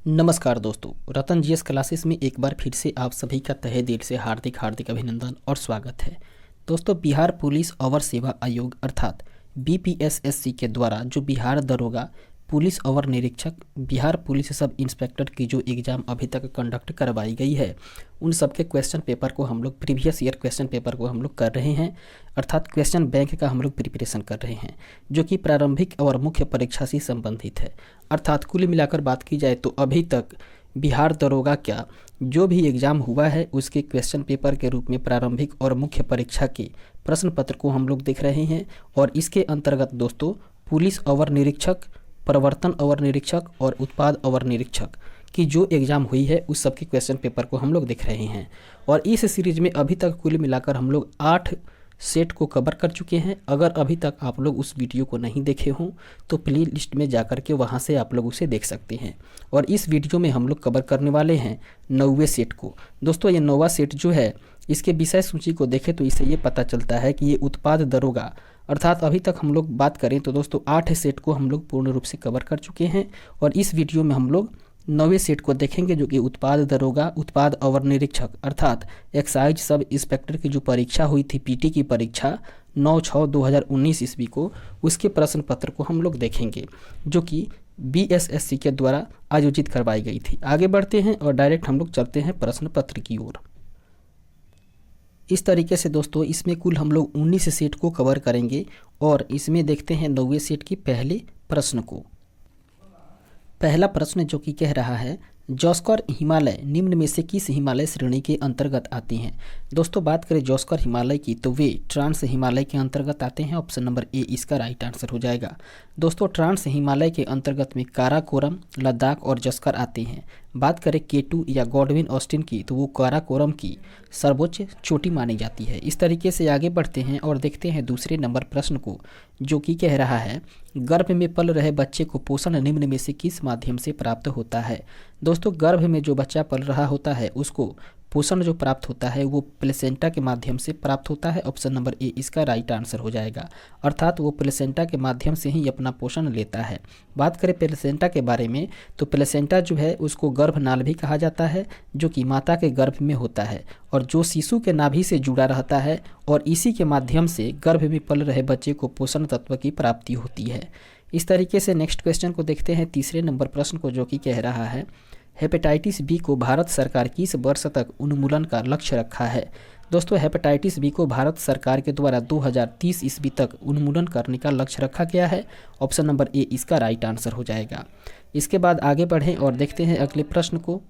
नमस्कार दोस्तों, रतन GS classes में एक बार फिर से आप सभी का तहे दिल से हार्दिक हार्दिक अभिनंदन और स्वागत है। दोस्तों, बिहार पुलिस अवर सेवा आयोग अर्थात बीपीएसएससी के द्वारा जो बिहार दरोगा पुलिस अवर निरीक्षक बिहार पुलिस सब इंस्पेक्टर की जो एग्ज़ाम अभी तक कंडक्ट करवाई गई है, उन सब के क्वेश्चन पेपर को हम लोग प्रीवियस ईयर क्वेश्चन पेपर को हम लोग कर रहे हैं, अर्थात क्वेश्चन बैंक का हम लोग प्रिपरेशन कर रहे हैं, जो कि प्रारंभिक और मुख्य परीक्षा से संबंधित है। अर्थात कुल मिलाकर बात की जाए तो अभी तक बिहार दरोगा क्या जो भी एग्ज़ाम हुआ है उसके क्वेश्चन पेपर के रूप में प्रारंभिक और मुख्य परीक्षा के प्रश्न पत्र को हम लोग देख रहे हैं। और इसके अंतर्गत दोस्तों पुलिस अवर निरीक्षक, प्रवर्तन अवर निरीक्षक और उत्पाद अवर निरीक्षक की जो एग्ज़ाम हुई है उस सब के क्वेश्चन पेपर को हम लोग देख रहे हैं। और इस सीरीज में अभी तक कुल मिलाकर हम लोग 8 सेट को कवर कर चुके हैं। अगर अभी तक आप लोग उस वीडियो को नहीं देखे हों तो प्ले लिस्ट में जाकर के वहां से आप लोग उसे देख सकते हैं। और इस वीडियो में हम लोग कवर करने वाले हैं 9वें सेट को। दोस्तों, ये 9वां सेट जो है इसके विषय सूची को देखें तो इससे ये पता चलता है कि ये उत्पाद दरोगा अर्थात अभी तक हम लोग बात करें तो दोस्तों 8 सेट को हम लोग पूर्ण रूप से कवर कर चुके हैं। और इस वीडियो में हम लोग 9वें सेट को देखेंगे जो कि उत्पाद दरोगा उत्पाद अवर निरीक्षक अर्थात एक्साइज सब इंस्पेक्टर की जो परीक्षा हुई थी पीटी की परीक्षा 9/6/2019 ईस्वी को, उसके प्रश्न पत्र को हम लोग देखेंगे जो कि बीएसएससी के द्वारा आयोजित करवाई गई थी। आगे बढ़ते हैं और डायरेक्ट हम लोग चलते हैं प्रश्न पत्र की ओर। इस तरीके से दोस्तों इसमें कुल हम लोग 19 सेट को कवर करेंगे और इसमें देखते हैं 9वें सेट के पहले प्रश्न को। पहला प्रश्न जो कि कह रहा है जॉस्कर हिमालय निम्न में से किस हिमालय श्रेणी के अंतर्गत आती हैं। दोस्तों, बात करें जॉस्कर हिमालय की तो वे ट्रांस हिमालय के अंतर्गत आते हैं। ऑप्शन नंबर ए इसका राइट आंसर हो जाएगा। दोस्तों, ट्रांस हिमालय के अंतर्गत में काराकोरम, लद्दाख और जस्कर आते हैं। बात करें K2 या गॉडविन ऑस्टिन की तो वो काराकोरम की सर्वोच्च चोटी मानी जाती है। इस तरीके से आगे बढ़ते हैं और देखते हैं दूसरे नंबर प्रश्न को जो कि कह रहा है गर्भ में पल रहे बच्चे को पोषण निम्न में से किस माध्यम से प्राप्त होता है। दोस्तों, गर्भ में जो बच्चा पल रहा होता है उसको पोषण जो प्राप्त होता है वो प्लेसेंटा के माध्यम से प्राप्त होता है। ऑप्शन नंबर ए इसका राइट आंसर हो जाएगा। अर्थात वो प्लेसेंटा के माध्यम से ही अपना पोषण लेता है। बात करें प्लेसेंटा के बारे में तो प्लेसेंटा जो है उसको गर्भनाल भी कहा जाता है जो कि माता के गर्भ में होता है और जो शिशु के नाभि से जुड़ा रहता है और इसी के माध्यम से गर्भ में पल रहे बच्चे को पोषण तत्व की प्राप्ति होती है। इस तरीके से नेक्स्ट क्वेश्चन को देखते हैं, तीसरे नंबर प्रश्न को जो कि कह रहा है हेपेटाइटिस बी को भारत सरकार किस वर्ष तक उन्मूलन का लक्ष्य रखा है। दोस्तों, हेपेटाइटिस बी को भारत सरकार के द्वारा 2030 ईस्वी तक उन्मूलन करने का लक्ष्य रखा गया है। ऑप्शन नंबर ए इसका राइट आंसर हो जाएगा। इसके बाद आगे बढ़ें और देखते हैं अगले प्रश्न को।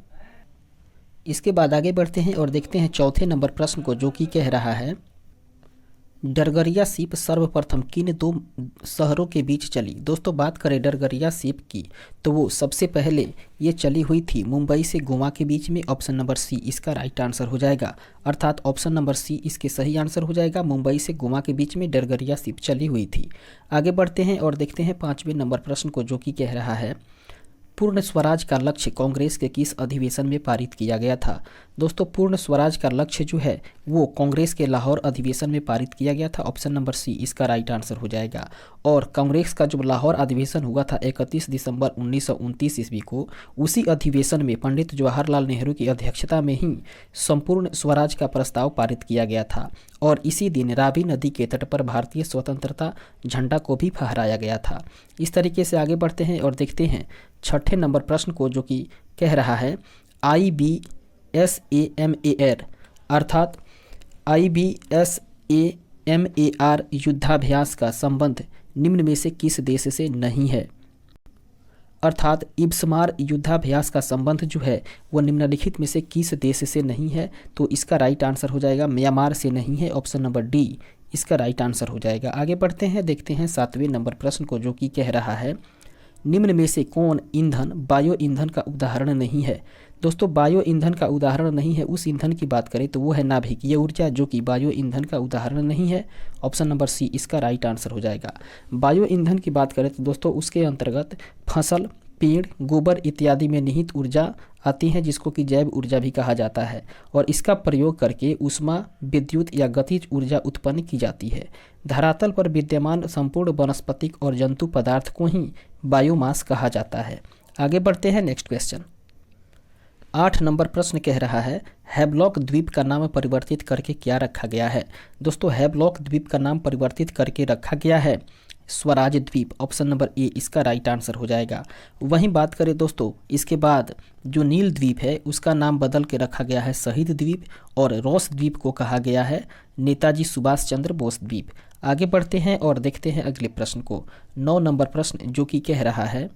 इसके बाद आगे बढ़ते हैं और देखते हैं चौथे नंबर प्रश्न को जो कि कह रहा है डरगरिया सीप सर्वप्रथम किन 2 शहरों के बीच चली। दोस्तों, बात करें डरगरिया सीप की तो वो सबसे पहले ये चली हुई थी मुंबई से गोवा के बीच में। ऑप्शन नंबर सी इसका राइट आंसर हो जाएगा। अर्थात ऑप्शन नंबर सी इसके सही आंसर हो जाएगा। मुंबई से गोवा के बीच में डरगरिया सीप चली हुई थी। आगे बढ़ते हैं और देखते हैं 5वें नंबर प्रश्न को जो कि कह रहा है पूर्ण स्वराज का लक्ष्य कांग्रेस के किस अधिवेशन में पारित किया गया था। दोस्तों, पूर्ण स्वराज का लक्ष्य जो है वो कांग्रेस के लाहौर अधिवेशन में पारित किया गया था। ऑप्शन नंबर सी इसका राइट आंसर हो जाएगा। और कांग्रेस का जो लाहौर अधिवेशन हुआ था 31 दिसंबर 1929 ईस्वी को, उसी अधिवेशन में पंडित जवाहरलाल नेहरू की अध्यक्षता में ही संपूर्ण स्वराज का प्रस्ताव पारित किया गया था। और इसी दिन रावी नदी के तट पर भारतीय स्वतंत्रता झंडा को भी फहराया गया था। इस तरीके से आगे बढ़ते हैं और देखते हैं छठे नंबर प्रश्न को जो कि कह रहा है IBSAMAR अर्थात IBSAMAR युद्धाभ्यास का संबंध निम्न में से किस देश से नहीं है। अर्थात इब्समार युद्धाभ्यास का संबंध जो है वो निम्नलिखित में से किस देश से नहीं है। तो इसका राइट आंसर हो जाएगा म्यांमार से नहीं है। ऑप्शन नंबर डी इसका राइट आंसर हो जाएगा। आगे बढ़ते हैं, देखते हैं 7वें नंबर प्रश्न को जो कि कह रहा है निम्न में से कौन ईंधन बायो ईंधन का उदाहरण नहीं है। दोस्तों, बायो ईंधन का उदाहरण नहीं है, उस ईंधन की बात करें तो वो है नाभिकीय ऊर्जा जो कि बायो ईंधन का उदाहरण नहीं है। ऑप्शन नंबर सी इसका राइट आंसर हो जाएगा। बायो ईंधन की बात करें तो दोस्तों उसके अंतर्गत फसल, पेड़, गोबर इत्यादि में निहित ऊर्जा आती है जिसको कि जैव ऊर्जा भी कहा जाता है। और इसका प्रयोग करके ऊष्मा, विद्युत या गतिज ऊर्जा उत्पन्न की जाती है। धरातल पर विद्यमान संपूर्ण वनस्पतिक और जंतु पदार्थ को ही बायोमास कहा जाता है। आगे बढ़ते हैं नेक्स्ट क्वेश्चन। 8 नंबर प्रश्न कह रहा है हैवलॉक द्वीप का नाम परिवर्तित करके क्या रखा गया है। दोस्तों हैवलॉक द्वीप का नाम परिवर्तित करके रखा गया है स्वराज द्वीप, ऑप्शन नंबर ए इसका राइट आंसर हो जाएगा। वहीं बात करें दोस्तों इसके बाद जो नील द्वीप है उसका नाम बदल के रखा गया है शहीद द्वीप, और रॉस द्वीप को कहा गया है नेताजी सुभाष चंद्र बोस द्वीप। आगे बढ़ते हैं और देखते हैं अगले प्रश्न को। 9 नंबर प्रश्न जो कि कह रहा है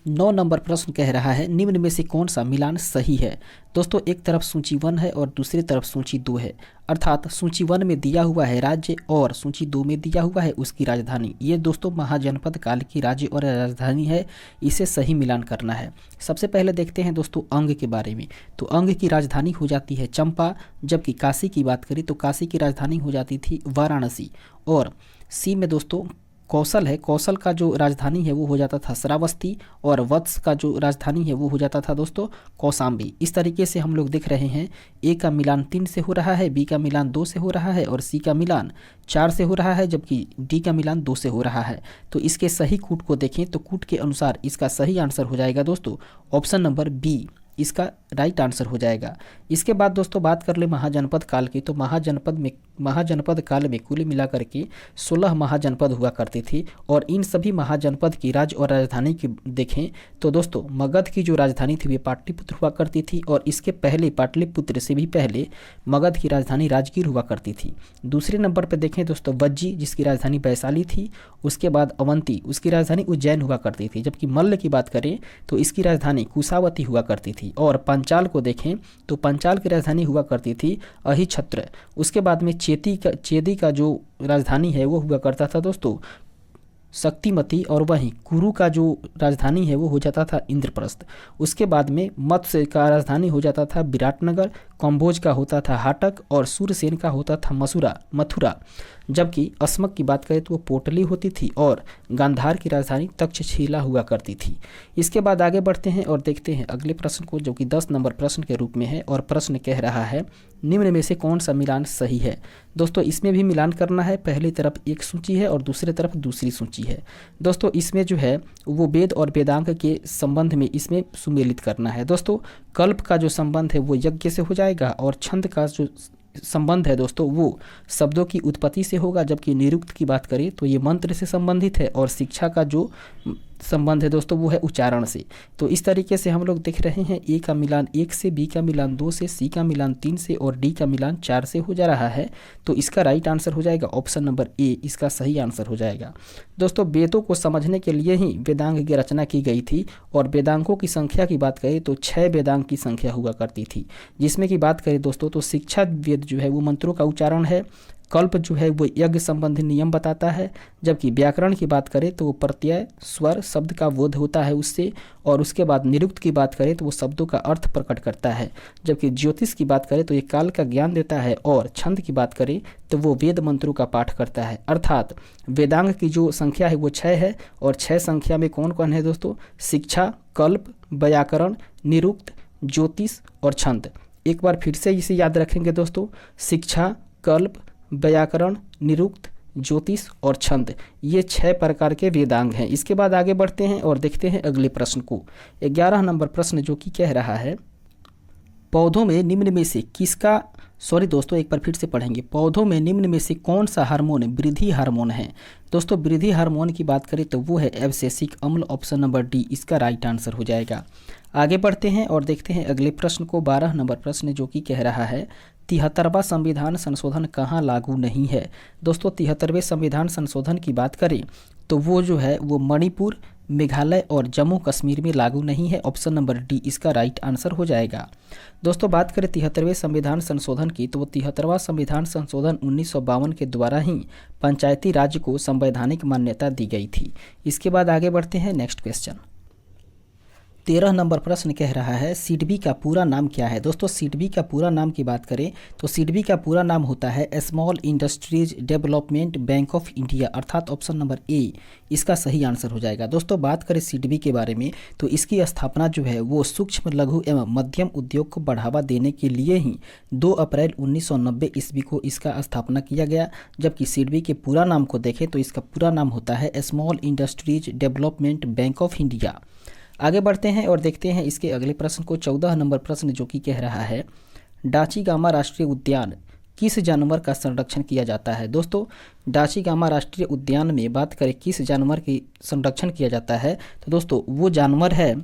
9 नंबर प्रश्न कह रहा है निम्न में से कौन सा मिलान सही है। दोस्तों एक तरफ सूची 1 है और दूसरी तरफ सूची 2 है, अर्थात सूची 1 में दिया हुआ है राज्य और सूची 2 में दिया हुआ है उसकी राजधानी। ये दोस्तों महाजनपद काल की राज्य और राजधानी है, इसे सही मिलान करना है। सबसे पहले देखते हैं दोस्तों अंग के बारे में। तो अंग की राजधानी हो जाती है चंपा, जबकि काशी की बात करें तो काशी की राजधानी हो जाती थी वाराणसी। और सी में दोस्तों कौशल है, कौशल का जो राजधानी है वो हो जाता था श्रावस्ती, और वत्स का जो राजधानी है वो हो जाता था दोस्तों कौशाम्बी। इस तरीके से हम लोग देख रहे हैं ए का मिलान 3 से हो रहा है, बी का मिलान 2 से हो रहा है और सी का मिलान 4 से हो रहा है, जबकि डी का मिलान 2 से हो रहा है। तो इसके सही कूट को देखें तो कूट के अनुसार इसका सही आंसर हो जाएगा दोस्तों ऑप्शन नंबर बी, इसका राइट आंसर हो जाएगा। इसके बाद दोस्तों बात कर ले महाजनपद काल की, तो महाजनपद काल में कुल मिलाकर के 16 महाजनपद हुआ करते थे, और इन सभी महाजनपद की राज्य और राजधानी की देखें तो दोस्तों मगध की जो राजधानी थी वे पाटलिपुत्र हुआ करती थी, और इसके पहले पाटलिपुत्र से भी पहले मगध की राजधानी राजगीर हुआ करती थी। दूसरे नंबर पर देखें दोस्तों वज्जी, जिसकी राजधानी वैशाली थी। उसके बाद अवंती, उसकी राजधानी उज्जैन हुआ करती थी। जबकि मल्ल की बात करें तो इसकी राजधानी कुशावती हुआ करती थी। और पंचाल को देखें तो पंचाल की राजधानी हुआ करती थी अहिछत्र। उसके बाद में चेदी का जो राजधानी है वो हुआ करता था दोस्तों शक्तिमती, और वहीं कुरु का जो राजधानी है वो हो जाता था इंद्रप्रस्थ। उसके बाद में मत्स्य का राजधानी हो जाता था विराटनगर, कंबोज का होता था हाटक, और सूरसेन का होता था मथुरा। जबकि अस्मक की बात करें तो वो पोटली होती थी, और गांधार की राजधानी तक्षशिला हुआ करती थी। इसके बाद आगे बढ़ते हैं और देखते हैं अगले प्रश्न को, जो कि 10 नंबर प्रश्न के रूप में है, और प्रश्न कह रहा है निम्न में से कौन सा मिलान सही है। दोस्तों इसमें भी मिलान करना है, पहली तरफ एक सूची है और दूसरी तरफ दूसरी सूची है। दोस्तों इसमें जो है वो वेद और वेदांग के संबंध में इसमें सुमेलित करना है। दोस्तों कल्प का जो संबंध है वो यज्ञ से हो जाएगा, और छंद का जो संबंध है दोस्तों वो शब्दों की उत्पत्ति से होगा। जबकि निरुक्त की बात करें तो ये मंत्र से संबंधित है, और शिक्षा का जो संबंध है दोस्तों वो है उच्चारण से। तो इस तरीके से हम लोग देख रहे हैं ए का मिलान 1 से, बी का मिलान 2 से, सी का मिलान 3 से और डी का मिलान 4 से हो जा रहा है। तो इसका राइट आंसर हो जाएगा ऑप्शन नंबर ए, इसका सही आंसर हो जाएगा। दोस्तों वेदों को समझने के लिए ही वेदांग की रचना की गई थी, और वेदांगों की संख्या की बात करें तो 6 वेदांग की संख्या हुआ करती थी। जिसमें की बात करें दोस्तों तो शिक्षा वेद जो है वो मंत्रों का उच्चारण है, कल्प जो है वो यज्ञ संबंधी नियम बताता है, जबकि व्याकरण की बात करें तो वो प्रत्यय स्वर शब्द का बोध होता है उससे, और उसके बाद निरुक्त की बात करें तो वो शब्दों का अर्थ प्रकट करता है। जबकि ज्योतिष की बात करें तो ये काल का ज्ञान देता है, और छंद की बात करें तो वो वेद मंत्रों का पाठ करता है। अर्थात वेदांग की जो संख्या है वो 6 है, और 6 संख्या में कौन कौन है दोस्तों शिक्षा, कल्प, व्याकरण, निरुक्त, ज्योतिष और छंद। एक बार फिर से इसे याद रखेंगे दोस्तों, शिक्षा, कल्प, व्याकरण, निरुक्त, ज्योतिष और छंद, ये 6 प्रकार के वेदांग हैं। इसके बाद आगे बढ़ते हैं और देखते हैं अगले प्रश्न को। 11 नंबर प्रश्न जो कि कह रहा है पौधों में निम्न में से किसका दोस्तों एक बार फिर से पढ़ेंगे। पौधों में निम्न में से कौन सा हार्मोन वृद्धि हार्मोन है। दोस्तों वृद्धि हार्मोन की बात करें तो वो है एब्सिसिक अम्ल, ऑप्शन नंबर डी, इसका राइट आंसर हो जाएगा। आगे बढ़ते हैं और देखते हैं अगले प्रश्न को। 12 नंबर प्रश्न जो कि कह रहा है 73वां संविधान संशोधन कहाँ लागू नहीं है। दोस्तों 73वें संविधान संशोधन की बात करें तो वो जो है वो मणिपुर, मेघालय और जम्मू कश्मीर में लागू नहीं है, ऑप्शन नंबर डी इसका राइट आंसर हो जाएगा। दोस्तों बात करें 73वें संविधान संशोधन की तो वो 73वां संविधान संशोधन 1952 के द्वारा ही पंचायती राज्य को संवैधानिक मान्यता दी गई थी। इसके बाद आगे बढ़ते हैं नेक्स्ट क्वेश्चन। 13 नंबर प्रश्न कह रहा है सिडबी का पूरा नाम क्या है। दोस्तों सिडबी का पूरा नाम की बात करें तो सिडबी का पूरा नाम होता है small industries development bank of India, अर्थात ऑप्शन नंबर ए इसका सही आंसर हो जाएगा। दोस्तों बात करें सिडबी के बारे में तो इसकी स्थापना जो है वो सूक्ष्म लघु एवं मध्यम उद्योग को बढ़ावा देने के लिए ही 2 अप्रैल 1990 ईस्वी को इसका स्थापना किया गया। जबकि सिडबी के पूरा नाम को देखें तो इसका पूरा नाम होता है small industries development bank of India. आगे बढ़ते हैं और देखते हैं इसके अगले प्रश्न को। 14 नंबर प्रश्न जो कि कह रहा है डाचीगामा राष्ट्रीय उद्यान किस जानवर का संरक्षण किया जाता है। दोस्तों डाचीगामा राष्ट्रीय उद्यान में बात करें किस जानवर की संरक्षण किया जाता है, तो दोस्तों वो जानवर है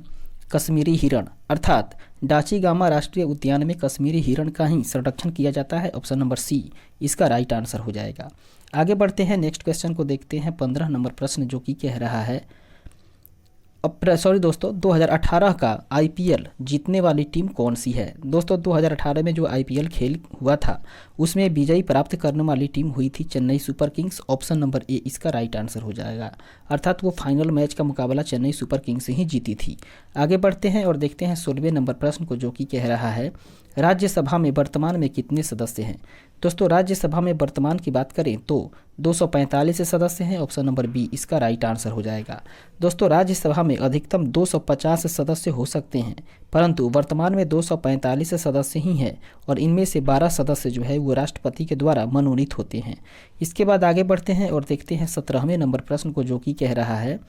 कश्मीरी हिरण। अर्थात डाचीगामा राष्ट्रीय उद्यान में कश्मीरी हिरण का ही संरक्षण किया जाता है। ऑप्शन नंबर सी इसका राइट आंसर हो जाएगा। आगे बढ़ते हैं नेक्स्ट क्वेश्चन को देखते हैं। 15 नंबर प्रश्न जो कि कह रहा है दोस्तों 2018 का आईपीएल जीतने वाली टीम कौन सी है। दोस्तों 2018 में जो आईपीएल खेल हुआ था उसमें विजयी प्राप्त करने वाली टीम हुई थी Chennai super Kings. Option number A इसका राइट आंसर हो जाएगा। अर्थात वो फाइनल मैच का मुकाबला चेन्नई सुपर किंग्स से ही जीती थी। आगे बढ़ते हैं और देखते हैं 16वें नंबर प्रश्न को जो कि कह रहा है राज्यसभा में वर्तमान में कितने सदस्य हैं। दोस्तों राज्यसभा में वर्तमान की बात करें तो 245 सदस्य हैं। ऑप्शन नंबर बी इसका राइट आंसर हो जाएगा। दोस्तों राज्यसभा में अधिकतम 250 सदस्य हो सकते हैं, परंतु वर्तमान में 245 सदस्य ही हैं और इनमें से 12 सदस्य जो है वो राष्ट्रपति के द्वारा मनोनीत होते हैं। इसके बाद आगे बढ़ते हैं और देखते हैं 17वें नंबर प्रश्न को जो कि कह रहा है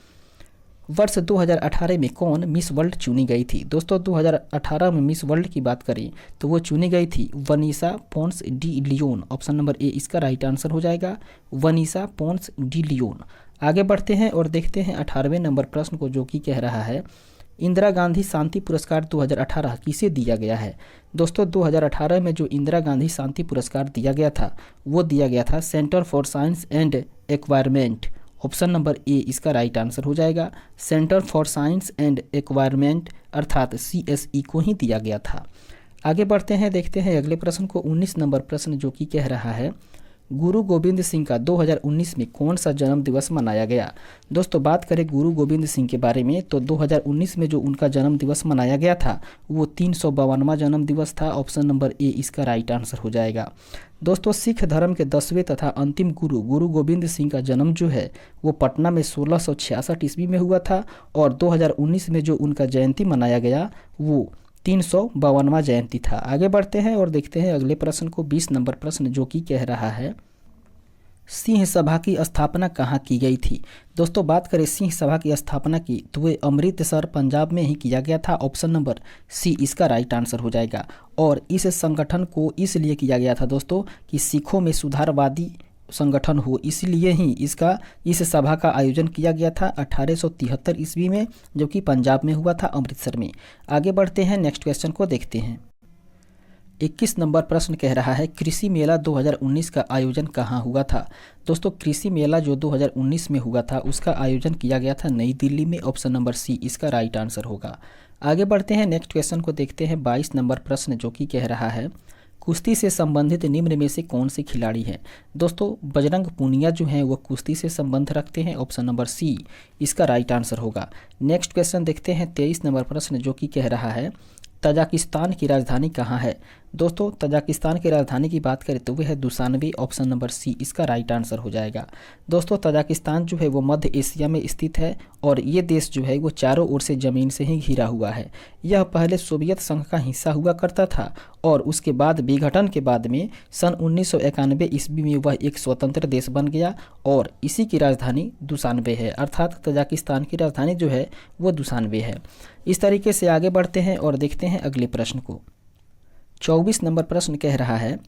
वर्ष 2018 में कौन मिस वर्ल्ड चुनी गई थी। दोस्तों 2018 में मिस वर्ल्ड की बात करें तो वो चुनी गई थी Vanessa Ponce de Leon. Option number A इसका राइट आंसर हो जाएगा, वनीसा पोन्स डी लियोन। आगे बढ़ते हैं और देखते हैं 18वें नंबर प्रश्न को जो कि कह रहा है इंदिरा गांधी शांति पुरस्कार 2018 किसे दिया गया है। दोस्तों 2018 में जो इंदिरा गांधी शांति पुरस्कार दिया गया था वो दिया गया था centre for science and acquirement. Option number A इसका राइट आंसर हो जाएगा, centre for science and acquirement अर्थात CSE को ही दिया गया था। आगे बढ़ते हैं देखते हैं अगले प्रश्न को। 19 नंबर प्रश्न जो कि कह रहा है गुरु गोविंद सिंह का 2019 में कौन सा जन्म दिवस मनाया गया। दोस्तों बात करें गुरु गोविंद सिंह के बारे में तो 2019 में जो उनका जन्म दिवस मनाया गया था वो 352वां जन्म दिवस था। ऑप्शन नंबर ए इसका राइट आंसर हो जाएगा। दोस्तों सिख धर्म के 10वें तथा अंतिम गुरु गुरु गोविंद सिंह का जन्म जो है वो पटना में 1666 ईस्वी में हुआ था और 2019 में जो उनका जयंती मनाया गया वो 352वां जयंती था। आगे बढ़ते हैं और देखते हैं अगले प्रश्न को। 20 नंबर प्रश्न जो कि कह रहा है सिंह सभा की स्थापना कहाँ की गई थी। दोस्तों बात करें सिंह सभा की स्थापना की तो वे अमृतसर पंजाब में ही किया गया था। ऑप्शन नंबर सी इसका राइट आंसर हो जाएगा। और इस संगठन को इसलिए किया गया था दोस्तों कि सिखों में सुधारवादी संगठन हो, इसलिए ही इस सभा का आयोजन किया गया था 1873 ईस्वी में जो कि पंजाब में हुआ था अमृतसर में। आगे बढ़ते हैं नेक्स्ट क्वेश्चन को देखते हैं। 21 नंबर प्रश्न कह रहा है कृषि मेला 2019 का आयोजन कहाँ हुआ था। दोस्तों कृषि मेला जो 2019 में हुआ था उसका आयोजन किया गया था नई दिल्ली में। ऑप्शन नंबर सी इसका राइट आंसर होगा। आगे बढ़ते हैं नेक्स्ट क्वेश्चन को देखते हैं। 22 नंबर प्रश्न जो कि कह रहा है कुश्ती से संबंधित निम्न में से कौन से खिलाड़ी हैं। दोस्तों बजरंग पूनिया जो हैं वो कुश्ती से संबंध रखते हैं। ऑप्शन नंबर सी इसका राइट आंसर होगा। नेक्स्ट क्वेश्चन देखते हैं 23 नंबर प्रश्न जो कि कह रहा है तजाकिस्तान की राजधानी कहाँ है। दोस्तों तजाकिस्तान की राजधानी की बात करें तो वह है दुशानबे। ऑप्शन नंबर सी इसका राइट आंसर हो जाएगा। दोस्तों तजाकिस्तान जो है वो मध्य एशिया में स्थित है और ये देश जो है वो चारों ओर से ज़मीन से ही घिरा हुआ है। यह पहले सोवियत संघ का हिस्सा हुआ करता था और उसके बाद विघटन के बाद में सन 1991 ईस्वी में वह एक स्वतंत्र देश बन गया और इसी की राजधानी दुशानबे है। अर्थात तजाकिस्तान की राजधानी जो है वो दुशानबे है। इस तरीके से आगे बढ़ते हैं और देखते हैं अगले प्रश्न को। 24 नंबर प्रश्न कह रहा है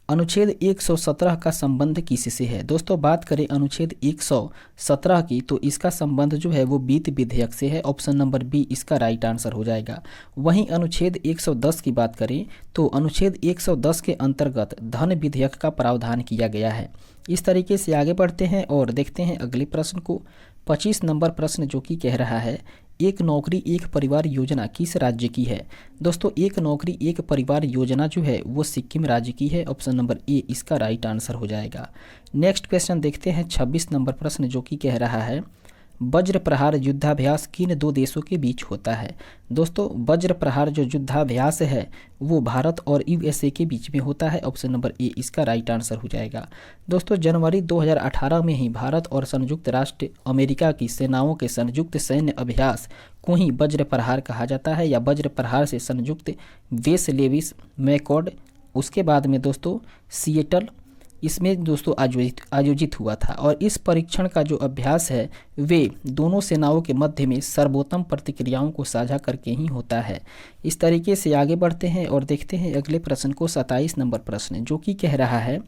अनुच्छेद 117 का संबंध किससे है। दोस्तों बात करें अनुच्छेद 117 की तो इसका संबंध जो है वो वित्त विधेयक से है। ऑप्शन नंबर बी इसका राइट आंसर हो जाएगा। वहीं अनुच्छेद 110 की बात करें तो अनुच्छेद 110 के अंतर्गत धन विधेयक का प्रावधान किया गया है। इस तरीके से आगे बढ़ते हैं और देखते हैं अगले प्रश्न को। 25 नंबर प्रश्न जो कि कह रहा है एक नौकरी एक परिवार योजना किस राज्य की है। दोस्तों एक नौकरी एक परिवार योजना जो है वो सिक्किम राज्य की है। ऑप्शन नंबर ए इसका राइट आंसर हो जाएगा। नेक्स्ट क्वेश्चन देखते हैं 26 नंबर प्रश्न जो कि कह रहा है वज्र प्रहार युद्धाभ्यास किन दो देशों के बीच होता है। दोस्तों वज्र प्रहार जो युद्धाभ्यास है वो भारत और USA के बीच में होता है। ऑप्शन नंबर ए इसका राइट आंसर हो जाएगा। दोस्तों जनवरी 2018 में ही भारत और संयुक्त राष्ट्र अमेरिका की सेनाओं के संयुक्त सैन्य अभ्यास को ही वज्र प्रहार कहा जाता है या वज्र प्रहार से संयुक्त वेस लेविस मैकॉर्ड, उसके बाद में दोस्तों सिएटल इसमें दोस्तों आयोजित हुआ था और इस परीक्षण का जो अभ्यास है वे दोनों सेनाओं के मध्य में सर्वोत्तम प्रतिक्रियाओं को साझा करके ही होता है। इस तरीके से आगे बढ़ते हैं और देखते हैं अगले प्रश्न को। 27 नंबर प्रश्न जो कि कह रहा है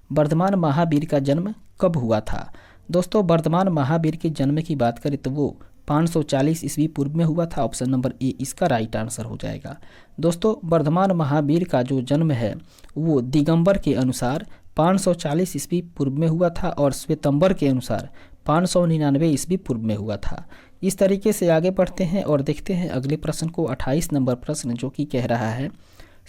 वर्धमान महावीर का जन्म कब हुआ था। दोस्तों वर्धमान महावीर के जन्म की बात करें तो वो 540 ईस्वी पूर्व में हुआ था। ऑप्शन नंबर ए इसका राइट आंसर हो जाएगा। दोस्तों वर्धमान महावीर का जो जन्म है वो दिगंबर के अनुसार 540 ईस्वी पूर्व में हुआ था और श्वेतंबर के अनुसार 599 ईस्वी पूर्व में हुआ था। इस तरीके से आगे बढ़ते हैं और देखते हैं अगले प्रश्न को। 28 नंबर प्रश्न जो कि कह रहा है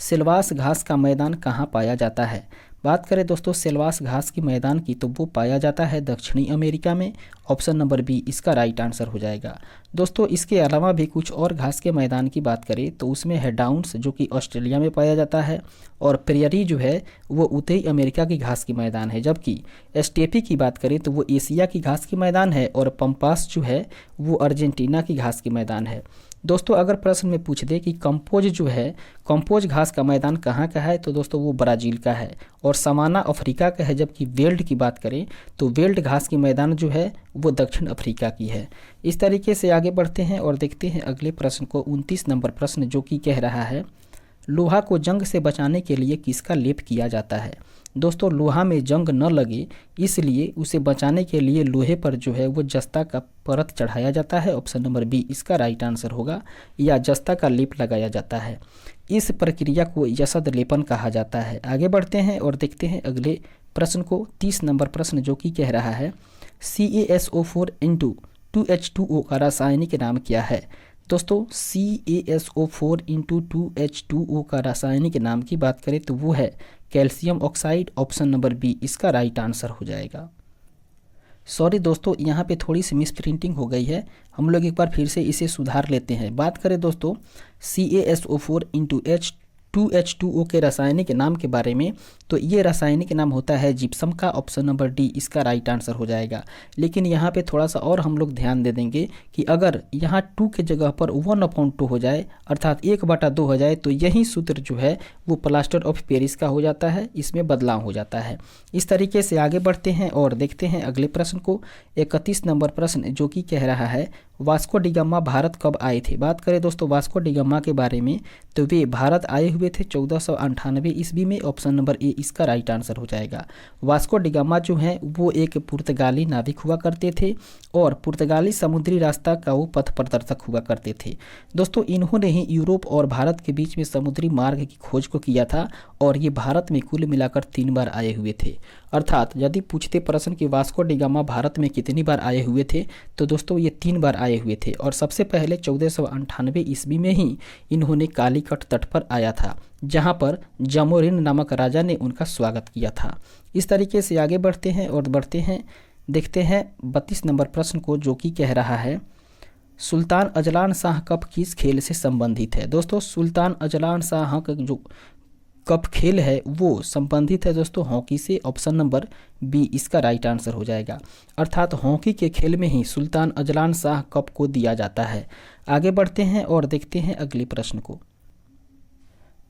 सिलवास घास का मैदान कहाँ पाया जाता है। बात करें दोस्तों सिलवास घास के मैदान की तो वो पाया जाता है दक्षिणी अमेरिका में। ऑप्शन नंबर बी इसका राइट आंसर हो जाएगा। दोस्तों इसके अलावा भी कुछ और घास के मैदान की बात करें तो उसमें है डाउन्स जो कि ऑस्ट्रेलिया में पाया जाता है और प्रेयरी जो है वो उत्तरी अमेरिका की घास की मैदान है, जबकि एस्टेपी की बात करें तो वो एशिया की घास की मैदान है और पंपास जो है वो अर्जेंटीना की घास की मैदान है। दोस्तों अगर प्रश्न में पूछ दे कि कंपोज जो है कंपोज घास का मैदान कहाँ का है तो दोस्तों वो ब्राज़ील का है और समाना अफ्रीका का है, जबकि वेल्ड की बात करें तो वेल्ड घास की मैदान जो है वो दक्षिण अफ्रीका की है। इस तरीके से आगे बढ़ते हैं और देखते हैं अगले प्रश्न को। 29 नंबर प्रश्न जो कि कह रहा है लोहा को जंग से बचाने के लिए किसका लेप किया जाता है। दोस्तों लोहा में जंग न लगे इसलिए उसे बचाने के लिए लोहे पर जो है वो जस्ता का परत चढ़ाया जाता है। ऑप्शन नंबर बी इसका राइट आंसर होगा, या जस्ता का लेप लगाया जाता है। इस प्रक्रिया को यशद लेपन कहा जाता है। आगे बढ़ते हैं और देखते हैं अगले प्रश्न को। 30 नंबर प्रश्न जो कि कह रहा है CaSO4 × 2H2O का रासायनिक नाम क्या है। दोस्तों CaSO4 × 2H2O का रासायनिक नाम की बात करें तो वो है calcium oxide. Option number B इसका राइट आंसर हो जाएगा। सॉरी दोस्तों यहाँ पे थोड़ी सी मिस प्रिंटिंग हो गई है, हम लोग एक बार फिर से इसे सुधार लेते हैं। बात करें दोस्तों CaSO4 × 2H2O के रासायनिक नाम के बारे में तो ये रासायनिक नाम होता है जिप्सम का। ऑप्शन नंबर डी इसका राइट आंसर हो जाएगा। लेकिन यहाँ पे थोड़ा सा और हम लोग ध्यान दे देंगे कि अगर यहाँ 2 के जगह पर 1/2 हो जाए अर्थात 1/2 हो जाए तो यही सूत्र जो है वो प्लास्टर ऑफ पेरिस का हो जाता है, इसमें बदलाव हो जाता है। इस तरीके से आगे बढ़ते हैं और देखते हैं अगले प्रश्न को। 31 नंबर प्रश्न जो कि कह रहा है वास्को डी गामा भारत कब आए थे। बात करें दोस्तों वास्को डी गामा के बारे में तो वे भारत आए हुए थे 1498 ईस्वी में। ऑप्शन नंबर ए इसका राइट आंसर हो जाएगा। वास्को डी गामा जो है वो एक पुर्तगाली नाविक हुआ करते थे और पुर्तगाली समुद्री रास्ता का वो पथ प्रदर्शक हुआ करते थे। दोस्तों इन्होंने ही यूरोप और भारत के बीच में समुद्री मार्ग की खोज को किया था और ये भारत में कुल मिलाकर 3 बार आए हुए थे। अर्थात यदि पूछते प्रश्न कि वास्को डी गामा भारत में कितनी बार आए हुए थे तो दोस्तों ये 3 बार आए हुए थे और सबसे पहले 1498 ईस्वी में ही इन्होंने कालीकट तट पर आया था, जहां पर जामोरिन नामक राजा ने उनका स्वागत किया था। इस तरीके से आगे बढ़ते हैं और देखते हैं 32 नंबर प्रश्न को जो कि कह रहा है सुल्तान अजलान शाह कप किस खेल से संबंधित है। दोस्तों सुल्तान अजलान शाह का जो कप खेल है वो संबंधित है दोस्तों हॉकी से। ऑप्शन नंबर बी इसका राइट आंसर हो जाएगा। अर्थात हॉकी के खेल में ही सुल्तान अजलान शाह कप को दिया जाता है। आगे बढ़ते हैं और देखते हैं अगले प्रश्न को।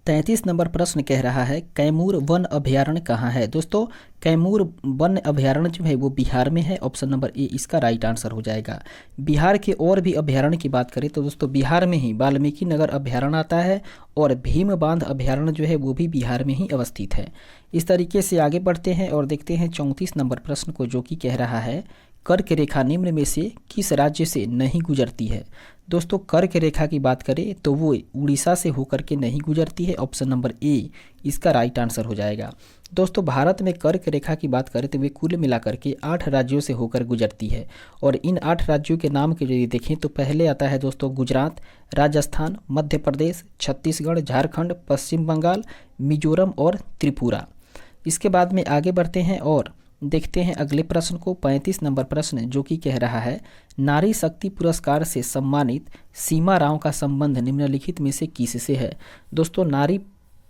33 नंबर प्रश्न कह रहा है कैमूर वन अभयारण्य कहाँ है। दोस्तों कैमूर वन अभयारण्य जो है वो बिहार में है। ऑप्शन नंबर ए इसका राइट आंसर हो जाएगा। बिहार के और भी अभयारण्य की बात करें तो दोस्तों बिहार में ही वाल्मीकि नगर अभयारण्य आता है और भीम बांध अभयारण्य जो है वो भी बिहार में ही अवस्थित है। इस तरीके से आगे बढ़ते हैं और देखते हैं 34 नंबर प्रश्न को जो कि कह रहा है कर्क रेखा निम्न में से किस राज्य से नहीं गुजरती है। दोस्तों कर्क रेखा की बात करें तो वो उड़ीसा से होकर के नहीं गुजरती है। ऑप्शन नंबर ए इसका राइट आंसर हो जाएगा। दोस्तों भारत में कर्क रेखा की बात करें तो वे कुल मिलाकर के 8 राज्यों से होकर गुजरती है और इन 8 राज्यों के नाम के यदि देखें तो पहले आता है दोस्तों गुजरात, राजस्थान, मध्य प्रदेश, छत्तीसगढ़, झारखंड, पश्चिम बंगाल, मिजोरम और त्रिपुरा। इसके बाद में आगे बढ़ते हैं और देखते हैं अगले प्रश्न को। 35 नंबर प्रश्न जो कि कह रहा है नारी शक्ति पुरस्कार से सम्मानित सीमा राव का संबंध निम्नलिखित में से किससे है। दोस्तों नारी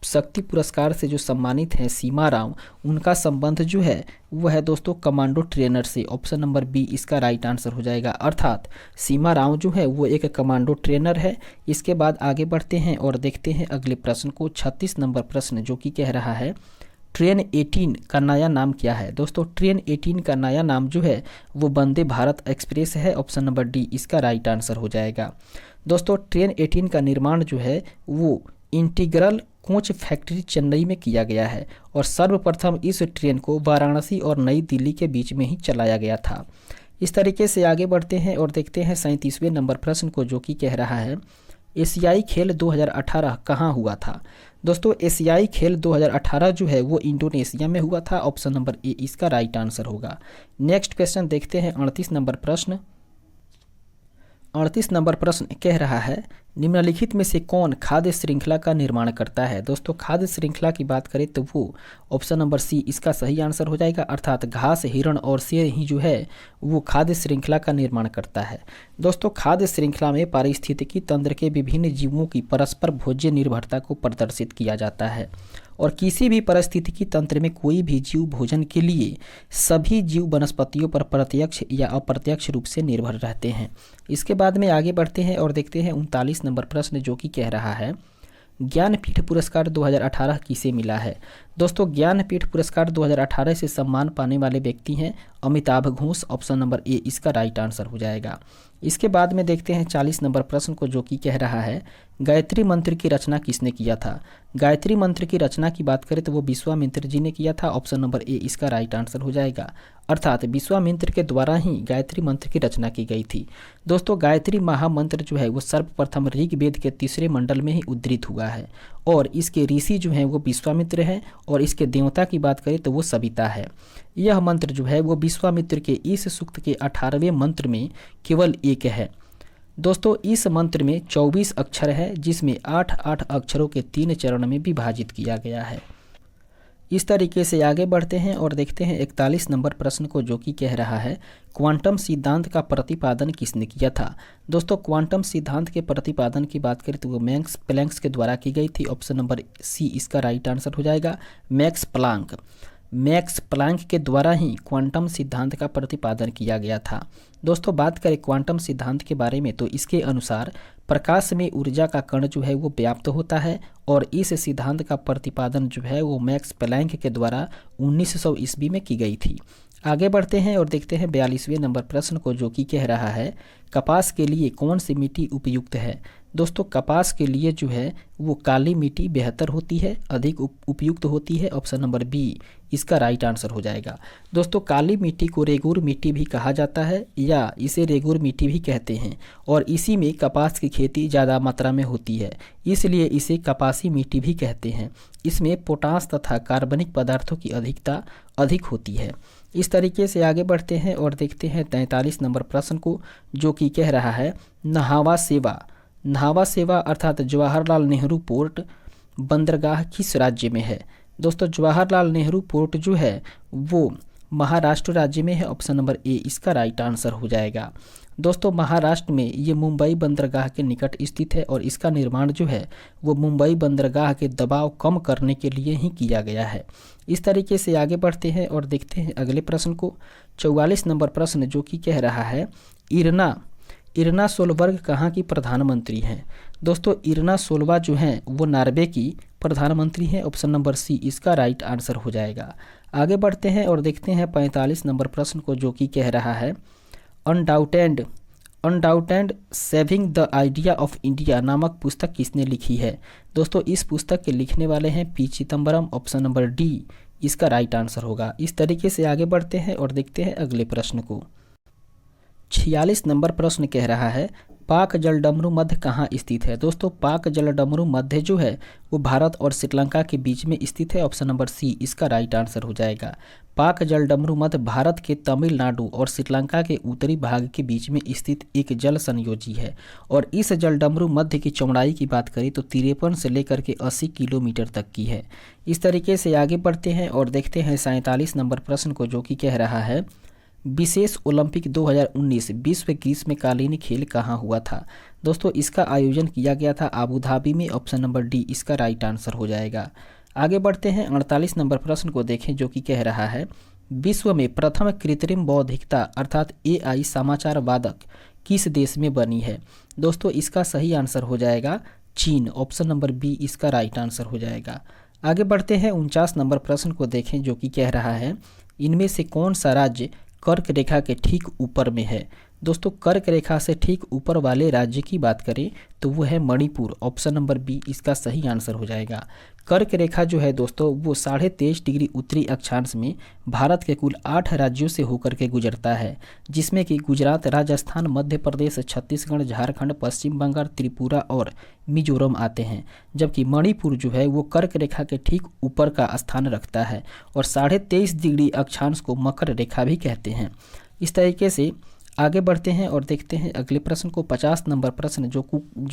शक्ति पुरस्कार से जो सम्मानित हैं सीमा राव, उनका संबंध जो है वो है दोस्तों कमांडो ट्रेनर से। ऑप्शन नंबर बी इसका राइट आंसर हो जाएगा। अर्थात सीमा राव जो है वो एक कमांडो ट्रेनर है। इसके बाद आगे बढ़ते हैं और देखते हैं अगले प्रश्न को। 36 नंबर प्रश्न जो कि कह रहा है ट्रेन 18 का नया नाम क्या है? दोस्तों ट्रेन 18 का नया नाम जो है वो वंदे भारत एक्सप्रेस है। ऑप्शन नंबर डी इसका राइट आंसर हो जाएगा। दोस्तों ट्रेन 18 का निर्माण जो है वो इंटीग्रल कोच फैक्ट्री चेन्नई में किया गया है और सर्वप्रथम इस ट्रेन को वाराणसी और नई दिल्ली के बीच में ही चलाया गया था। इस तरीके से आगे बढ़ते हैं और देखते हैं 37वें नंबर प्रश्न को, जो कि कह रहा है एशियाई खेल 2018 कहाँ हुआ था? दोस्तों एशियाई खेल 2018 जो है वो इंडोनेशिया में हुआ था। ऑप्शन नंबर ए इसका राइट आंसर होगा। नेक्स्ट क्वेश्चन देखते हैं 38 नंबर प्रश्न। 38 नंबर प्रश्न कह रहा है निम्नलिखित में से कौन खाद्य श्रृंखला का निर्माण करता है? दोस्तों खाद्य श्रृंखला की बात करें तो वो ऑप्शन नंबर सी इसका सही आंसर हो जाएगा, अर्थात घास, हिरण और शेर ही जो है वो खाद्य श्रृंखला का निर्माण करता है। दोस्तों खाद्य श्रृंखला में पारिस्थितिकी तंत्र के विभिन्न जीवों की परस्पर भोज्य निर्भरता को प्रदर्शित किया जाता है और किसी भी पारिस्थितिकी तंत्र में कोई भी जीव भोजन के लिए सभी जीव वनस्पतियों पर प्रत्यक्ष या अप्रत्यक्ष रूप से निर्भर रहते हैं। इसके बाद में आगे बढ़ते हैं और देखते हैं 39 नंबर प्रश्न, जो कि कह रहा है ज्ञानपीठ पुरस्कार 2018 किसे मिला है? दोस्तों ज्ञानपीठ पुरस्कार 2018 से सम्मान पाने वाले व्यक्ति हैं Amitabh Ghosh. Option number A इसका राइट आंसर हो जाएगा। इसके बाद में देखते हैं 40 नंबर प्रश्न को, जो कि कह रहा है गायत्री मंत्र की रचना किसने किया था? गायत्री मंत्र की रचना की बात करें तो वो विश्वामित्र जी ने किया था। ऑप्शन नंबर ए इसका राइट आंसर हो जाएगा, अर्थात विश्वामित्र के द्वारा ही गायत्री मंत्र की रचना की गई थी। दोस्तों गायत्री महामंत्र जो है वो सर्वप्रथम ऋग्वेद के 3रे मंडल में ही उद्धृत हुआ है और इसके ऋषि जो हैं वो विश्वामित्र हैं और इसके देवता की बात करें तो वो सविता है। यह मंत्र जो है वो विश्वामित्र के इस सूक्त के 18वें मंत्र में केवल एक है। दोस्तों इस मंत्र में 24 अक्षर है, जिसमें 8-8 अक्षरों के 3 चरण में विभाजित किया गया है। इस तरीके से आगे बढ़ते हैं और देखते हैं 41 नंबर प्रश्न को, जो कि कह रहा है क्वांटम सिद्धांत का प्रतिपादन किसने किया था? दोस्तों क्वांटम सिद्धांत के प्रतिपादन की बात करें तो वो मैक्स प्लैंक के द्वारा की गई थी। ऑप्शन नंबर सी इसका राइट आंसर हो जाएगा। मैक्स प्लांक के द्वारा ही क्वांटम सिद्धांत का प्रतिपादन किया गया था। दोस्तों बात करें क्वांटम सिद्धांत के बारे में तो इसके अनुसार प्रकाश में ऊर्जा का कण जो है वो व्याप्त होता है और इस सिद्धांत का प्रतिपादन जो है वो मैक्स प्लैंक के द्वारा 1900 ईस्वी में की गई थी। आगे बढ़ते हैं और देखते हैं 42वें नंबर प्रश्न को, जो कि कह रहा है कपास के लिए कौन सी मिट्टी उपयुक्त है? दोस्तों कपास के लिए जो है वो काली मिट्टी बेहतर होती है, अधिक उपयुक्त होती है। ऑप्शन नंबर बी इसका राइट आंसर हो जाएगा। दोस्तों काली मिट्टी को रेगुर मिट्टी भी कहा जाता है या इसे रेगुर मिट्टी भी कहते हैं और इसी में कपास की खेती ज़्यादा मात्रा में होती है, इसलिए इसे कपासी मिट्टी भी कहते हैं। इसमें पोटास तथा कार्बनिक पदार्थों की अधिकता अधिक होती है। इस तरीके से आगे बढ़ते हैं और देखते हैं 43 नंबर प्रश्न को, जो कि कह रहा है न्हावा सेवा अर्थात जवाहरलाल नेहरू पोर्ट बंदरगाह किस राज्य में है? दोस्तों जवाहरलाल नेहरू पोर्ट जो है वो महाराष्ट्र राज्य में है। ऑप्शन नंबर ए इसका राइट आंसर हो जाएगा। दोस्तों महाराष्ट्र में ये मुंबई बंदरगाह के निकट स्थित है और इसका निर्माण जो है वो मुंबई बंदरगाह के दबाव कम करने के लिए ही किया गया है। इस तरीके से आगे बढ़ते हैं और देखते हैं अगले प्रश्न को। 44 नंबर प्रश्न, जो कि कह रहा है इरना सोलबर्ग कहाँ की प्रधानमंत्री हैं? दोस्तों इरना सोलबा जो हैं वो नॉर्वे की प्रधानमंत्री हैं। ऑप्शन नंबर सी इसका राइट आंसर हो जाएगा। आगे बढ़ते हैं और देखते हैं 45 नंबर प्रश्न को, जो कि कह रहा है undaunted saving the idea of India नामक पुस्तक किसने लिखी है? दोस्तों इस पुस्तक के लिखने वाले हैं P Chidambaram. Option number D इसका राइट आंसर होगा। इस तरीके से आगे बढ़ते हैं और देखते हैं अगले प्रश्न को। 46 नंबर प्रश्न कह रहा है पाक जलडमरू मध्य कहाँ स्थित है? दोस्तों पाक जलडमरू मध्य जो है वो भारत और श्रीलंका के बीच में स्थित है। ऑप्शन नंबर सी इसका राइट आंसर हो जाएगा। पाक जलडमरू मध्य भारत के तमिलनाडु और श्रीलंका के उत्तरी भाग के बीच में स्थित एक जल संयोजी है और इस जलडमरू मध्य की चौड़ाई की बात करें तो 53 से लेकर के 80 किलोमीटर तक की है। इस तरीके से आगे बढ़ते हैं और देखते हैं 47 नंबर प्रश्न को, जो कि कह रहा है विशेष ओलंपिक 2019 विश्व ग्रीष्मकालीन खेल कहाँ हुआ था? दोस्तों इसका आयोजन किया गया था आबू धाबी में। ऑप्शन नंबर डी इसका राइट आंसर हो जाएगा। आगे बढ़ते हैं 48 नंबर प्रश्न को देखें, जो कि कह रहा है विश्व में प्रथम कृत्रिम बौद्धिकता अर्थात AI समाचार वादक किस देश में बनी है? दोस्तों इसका सही आंसर हो जाएगा चीन। ऑप्शन नंबर बी इसका राइट आंसर हो जाएगा। आगे बढ़ते हैं 49 नंबर प्रश्न को देखें, जो कि कह रहा है इनमें से कौन सा राज्य कर्क रेखा के ठीक ऊपर में है। दोस्तों कर्क रेखा से ठीक ऊपर वाले राज्य की बात करें तो वो है मणिपुर। ऑप्शन नंबर बी इसका सही आंसर हो जाएगा। कर्क रेखा जो है दोस्तों वो 23.5 डिग्री उत्तरी अक्षांश में भारत के कुल 8 राज्यों से होकर के गुजरता है, जिसमें कि गुजरात, राजस्थान, मध्य प्रदेश, छत्तीसगढ़, झारखंड, पश्चिम बंगाल, त्रिपुरा और मिजोरम आते हैं। जबकि मणिपुर जो है वो कर्क रेखा के ठीक ऊपर का स्थान रखता है और 23.5 डिग्री अक्षांश को मकर रेखा भी कहते हैं। इस तरीके से आगे बढ़ते हैं और देखते हैं अगले प्रश्न को। 50 नंबर प्रश्न जो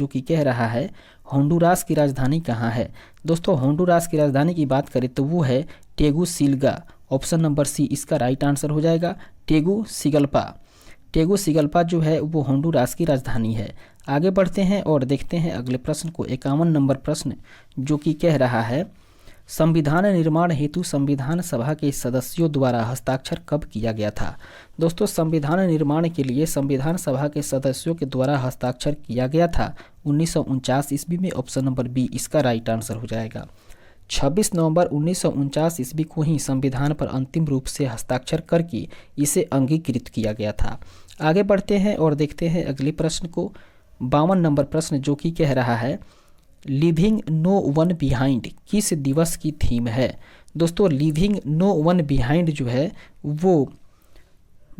कि कह रहा है होंडुरास की राजधानी कहाँ है। दोस्तों होंडुरास की राजधानी की बात करें तो वो है टेगुसिगल्पा। ऑप्शन नंबर सी इसका राइट आंसर हो जाएगा। टेगुसिगल्पा जो है वो होंडुरास की राजधानी है। आगे बढ़ते हैं और देखते हैं अगले प्रश्न को। 51 नंबर प्रश्न जो कि कह रहा है संविधान निर्माण हेतु संविधान सभा के सदस्यों द्वारा हस्ताक्षर कब किया गया था। दोस्तों संविधान निर्माण के लिए संविधान सभा के सदस्यों के द्वारा हस्ताक्षर किया गया था 1949 ईस्वी में। ऑप्शन नंबर बी इसका राइट आंसर हो जाएगा। 26 नवंबर 1949 ईस्वी को ही संविधान पर अंतिम रूप से हस्ताक्षर करके इसे अंगीकृत किया गया था। आगे बढ़ते हैं और देखते हैं अगले प्रश्न को। 52 नंबर प्रश्न जो कि कह रहा है लिविंग नो वन बिहाइंड किस दिवस की थीम है। दोस्तों लिविंग नो वन बिहाइंड जो है वो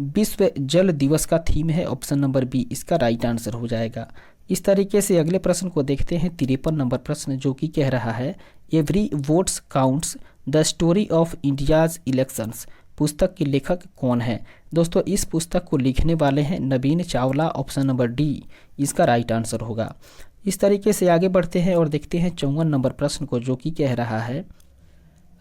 विश्व जल दिवस का थीम है। ऑप्शन नंबर बी इसका राइट आंसर हो जाएगा। इस तरीके से अगले प्रश्न को देखते हैं। 53 नंबर प्रश्न जो कि कह रहा है every votes counts the story of India's elections पुस्तक के लेखक कौन है। दोस्तों इस पुस्तक को लिखने वाले हैं नवीन चावला। ऑप्शन नंबर डी इसका राइट आंसर होगा। इस तरीके से आगे बढ़ते हैं और देखते हैं 54 नंबर प्रश्न को जो कि कह रहा है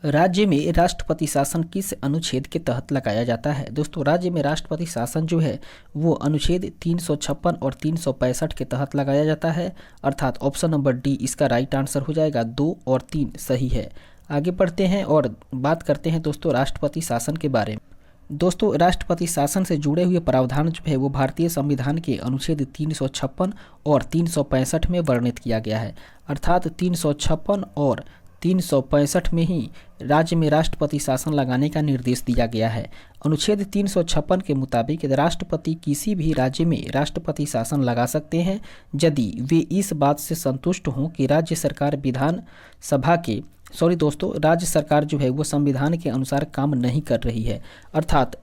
राज्य में राष्ट्रपति शासन किस अनुच्छेद के तहत लगाया जाता है। दोस्तों राज्य में राष्ट्रपति शासन जो है वो अनुच्छेद 356 और 365 के तहत लगाया जाता है, अर्थात ऑप्शन नंबर डी इसका राइट आंसर हो जाएगा। 2 और 3 सही है। आगे बढ़ते हैं और बात करते हैं दोस्तों राष्ट्रपति शासन के बारे में। दोस्तों राष्ट्रपति शासन से जुड़े हुए प्रावधान जो है वो भारतीय संविधान के अनुच्छेद 356 और 365 में वर्णित किया गया है, अर्थात 356 और 365 में ही राज्य में राष्ट्रपति शासन लगाने का निर्देश दिया गया है। अनुच्छेद 356 के मुताबिक राष्ट्रपति किसी भी राज्य में राष्ट्रपति शासन लगा सकते हैं यदि वे इस बात से संतुष्ट हों कि राज्य सरकार जो है वो संविधान के अनुसार काम नहीं कर रही है। अर्थात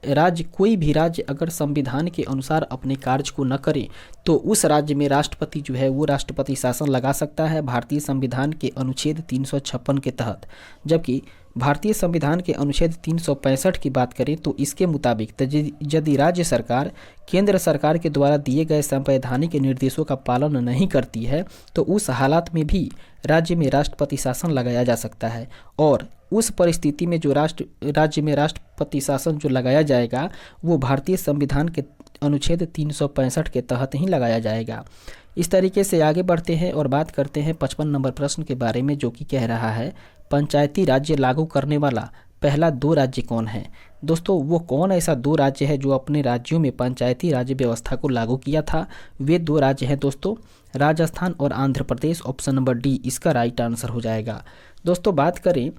कोई भी राज्य अगर संविधान के अनुसार अपने कार्य को न करे तो उस राज्य में राष्ट्रपति जो है वो राष्ट्रपति शासन लगा सकता है भारतीय संविधान के अनुच्छेद 356 के तहत। जबकि भारतीय संविधान के अनुच्छेद 365 की बात करें तो इसके मुताबिक यदि राज्य सरकार केंद्र सरकार के द्वारा दिए गए संवैधानिक निर्देशों का पालन नहीं करती है तो उस हालात में भी राज्य में राष्ट्रपति शासन लगाया जा सकता है। और उस परिस्थिति में जो राज्य में राष्ट्रपति शासन जो लगाया जाएगा वो भारतीय संविधान के अनुच्छेद 365 के तहत ही लगाया जाएगा। इस तरीके से आगे बढ़ते हैं और बात करते हैं 55 नंबर प्रश्न के बारे में जो कि कह रहा है पंचायती राज्य लागू करने वाला पहला 2 राज्य कौन है। दोस्तों वो कौन ऐसा 2 राज्य है जो अपने राज्यों में पंचायती राज्य व्यवस्था को लागू किया था। वे 2 राज्य हैं दोस्तों राजस्थान और Andhra Pradesh. Option number D इसका राइट आंसर हो जाएगा। दोस्तों बात करें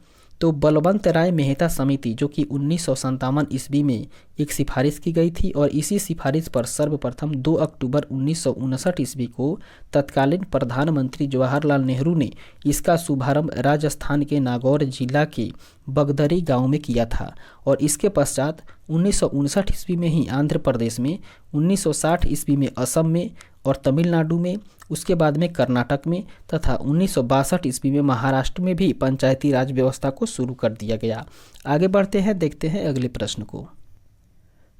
तो बलवंत राय मेहता समिति जो कि 1957 ईस्वी में एक सिफारिश की गई थी और इसी सिफारिश पर सर्वप्रथम 2 अक्टूबर 1959 ईस्वी को तत्कालीन प्रधानमंत्री जवाहरलाल नेहरू ने इसका शुभारंभ राजस्थान के नागौर जिला के बगदरी गांव में किया था और इसके पश्चात 1959 ईस्वी में ही आंध्र प्रदेश में, 1960 ईस्वी में असम में और तमिलनाडु में, उसके बाद में कर्नाटक में तथा 1962 ईस्वी में महाराष्ट्र में भी पंचायती राज व्यवस्था को शुरू कर दिया गया। आगे बढ़ते हैं, देखते हैं अगले प्रश्न को।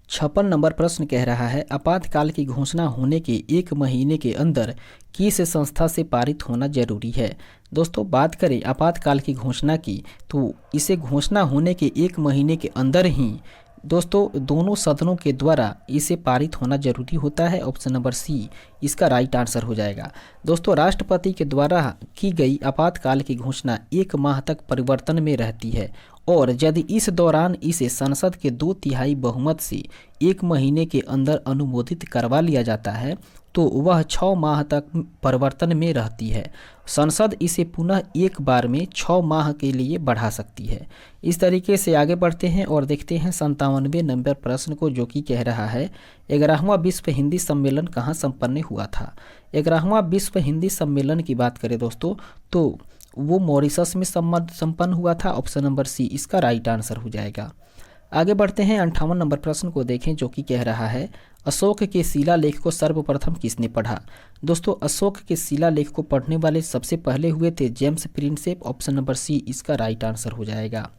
56 नंबर प्रश्न कह रहा है आपातकाल की घोषणा होने के 1 महीने के अंदर किस संस्था से पारित होना जरूरी है। दोस्तों बात करें आपातकाल की घोषणा की तो इसे घोषणा होने के 1 महीने के अंदर ही दोस्तों दोनों सदनों के द्वारा इसे पारित होना जरूरी होता है। ऑप्शन नंबर सी इसका राइट आंसर हो जाएगा। दोस्तों राष्ट्रपति के द्वारा की गई आपातकाल की घोषणा 1 माह तक परिवर्तन में रहती है और यदि इस दौरान इसे संसद के 2/3 बहुमत से 1 महीने के अंदर अनुमोदित करवा लिया जाता है तो वह 6 माह तक परिवर्तन में रहती है। संसद इसे पुनः एक बार में 6 माह के लिए बढ़ा सकती है। इस तरीके से आगे बढ़ते हैं और देखते हैं 97वें नंबर प्रश्न को, जो कि कह रहा है 11वां विश्व हिंदी सम्मेलन कहाँ संपन्न हुआ था। 11वां विश्व हिंदी सम्मेलन की बात करें दोस्तों तो वो मॉरिशस में संपन्न हुआ था। ऑप्शन नंबर सी इसका राइट आंसर हो जाएगा। आगे बढ़ते हैं 58 नंबर प्रश्न को देखें, जो कि कह रहा है अशोक के शिलालेख को सर्वप्रथम किसने पढ़ा। दोस्तों अशोक के शिलालेख को पढ़ने वाले सबसे पहले हुए थे James Prinsep. Option number C इसका राइट आंसर हो जाएगा।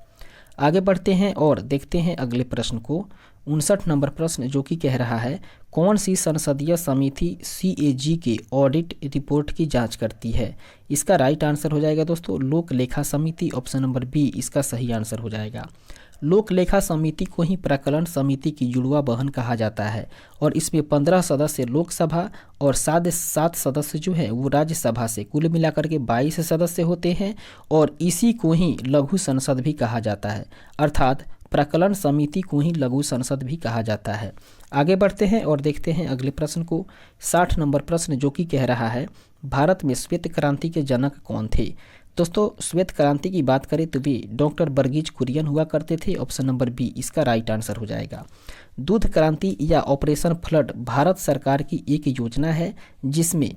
आगे बढ़ते हैं और देखते हैं अगले प्रश्न को। 59 नंबर प्रश्न, जो कि कह रहा है कौन सी संसदीय समिति CAG के ऑडिट रिपोर्ट की जांच करती है। इसका राइट आंसर हो जाएगा दोस्तों लोक लेखा समिति। ऑप्शन नंबर बी इसका सही आंसर हो जाएगा। लोक लेखा समिति को ही प्राक्कलन समिति की जुड़वा बहन कहा जाता है और इसमें 15 सदस्य लोकसभा और 7 सदस्य जो है वो राज्यसभा से, कुल मिलाकर के 22 सदस्य होते हैं और इसी को ही लघु संसद भी कहा जाता है, अर्थात प्राक्कलन समिति को ही लघु संसद भी कहा जाता है। आगे बढ़ते हैं और देखते हैं अगले प्रश्न को। 60 नंबर प्रश्न, जो कि कह रहा है भारत में श्वेत क्रांति के जनक कौन थे। दोस्तों श्वेत क्रांति की बात करें तो वे डॉक्टर वर्गीज कुरियन हुआ करते थे। ऑप्शन नंबर बी इसका राइट आंसर हो जाएगा। दूध क्रांति या ऑपरेशन फ्लड भारत सरकार की एक योजना है जिसमें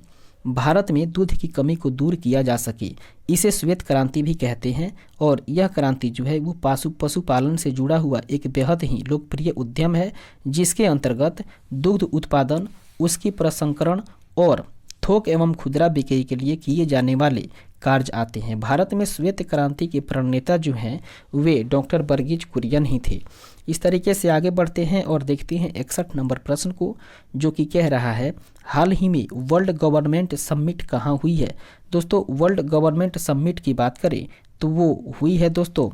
भारत में दूध की कमी को दूर किया जा सके। इसे श्वेत क्रांति भी कहते हैं और यह क्रांति जो है वो पशुपालन से जुड़ा हुआ एक बेहद ही लोकप्रिय उद्यम है जिसके अंतर्गत दुग्ध उत्पादन, उसकी प्रसंस्करण और थोक एवं खुदरा बिक्री के लिए किए जाने वाले कार्य आते हैं। भारत में श्वेत क्रांति के प्रणेता जो हैं वे डॉक्टर वर्गीज कुरियन ही थे। इस तरीके से आगे बढ़ते हैं और देखते हैं 61 नंबर प्रश्न को, जो कि कह रहा है हाल ही में वर्ल्ड गवर्नमेंट समिट कहाँ हुई है। दोस्तों वर्ल्ड गवर्नमेंट समिट की बात करें तो वो हुई है दोस्तों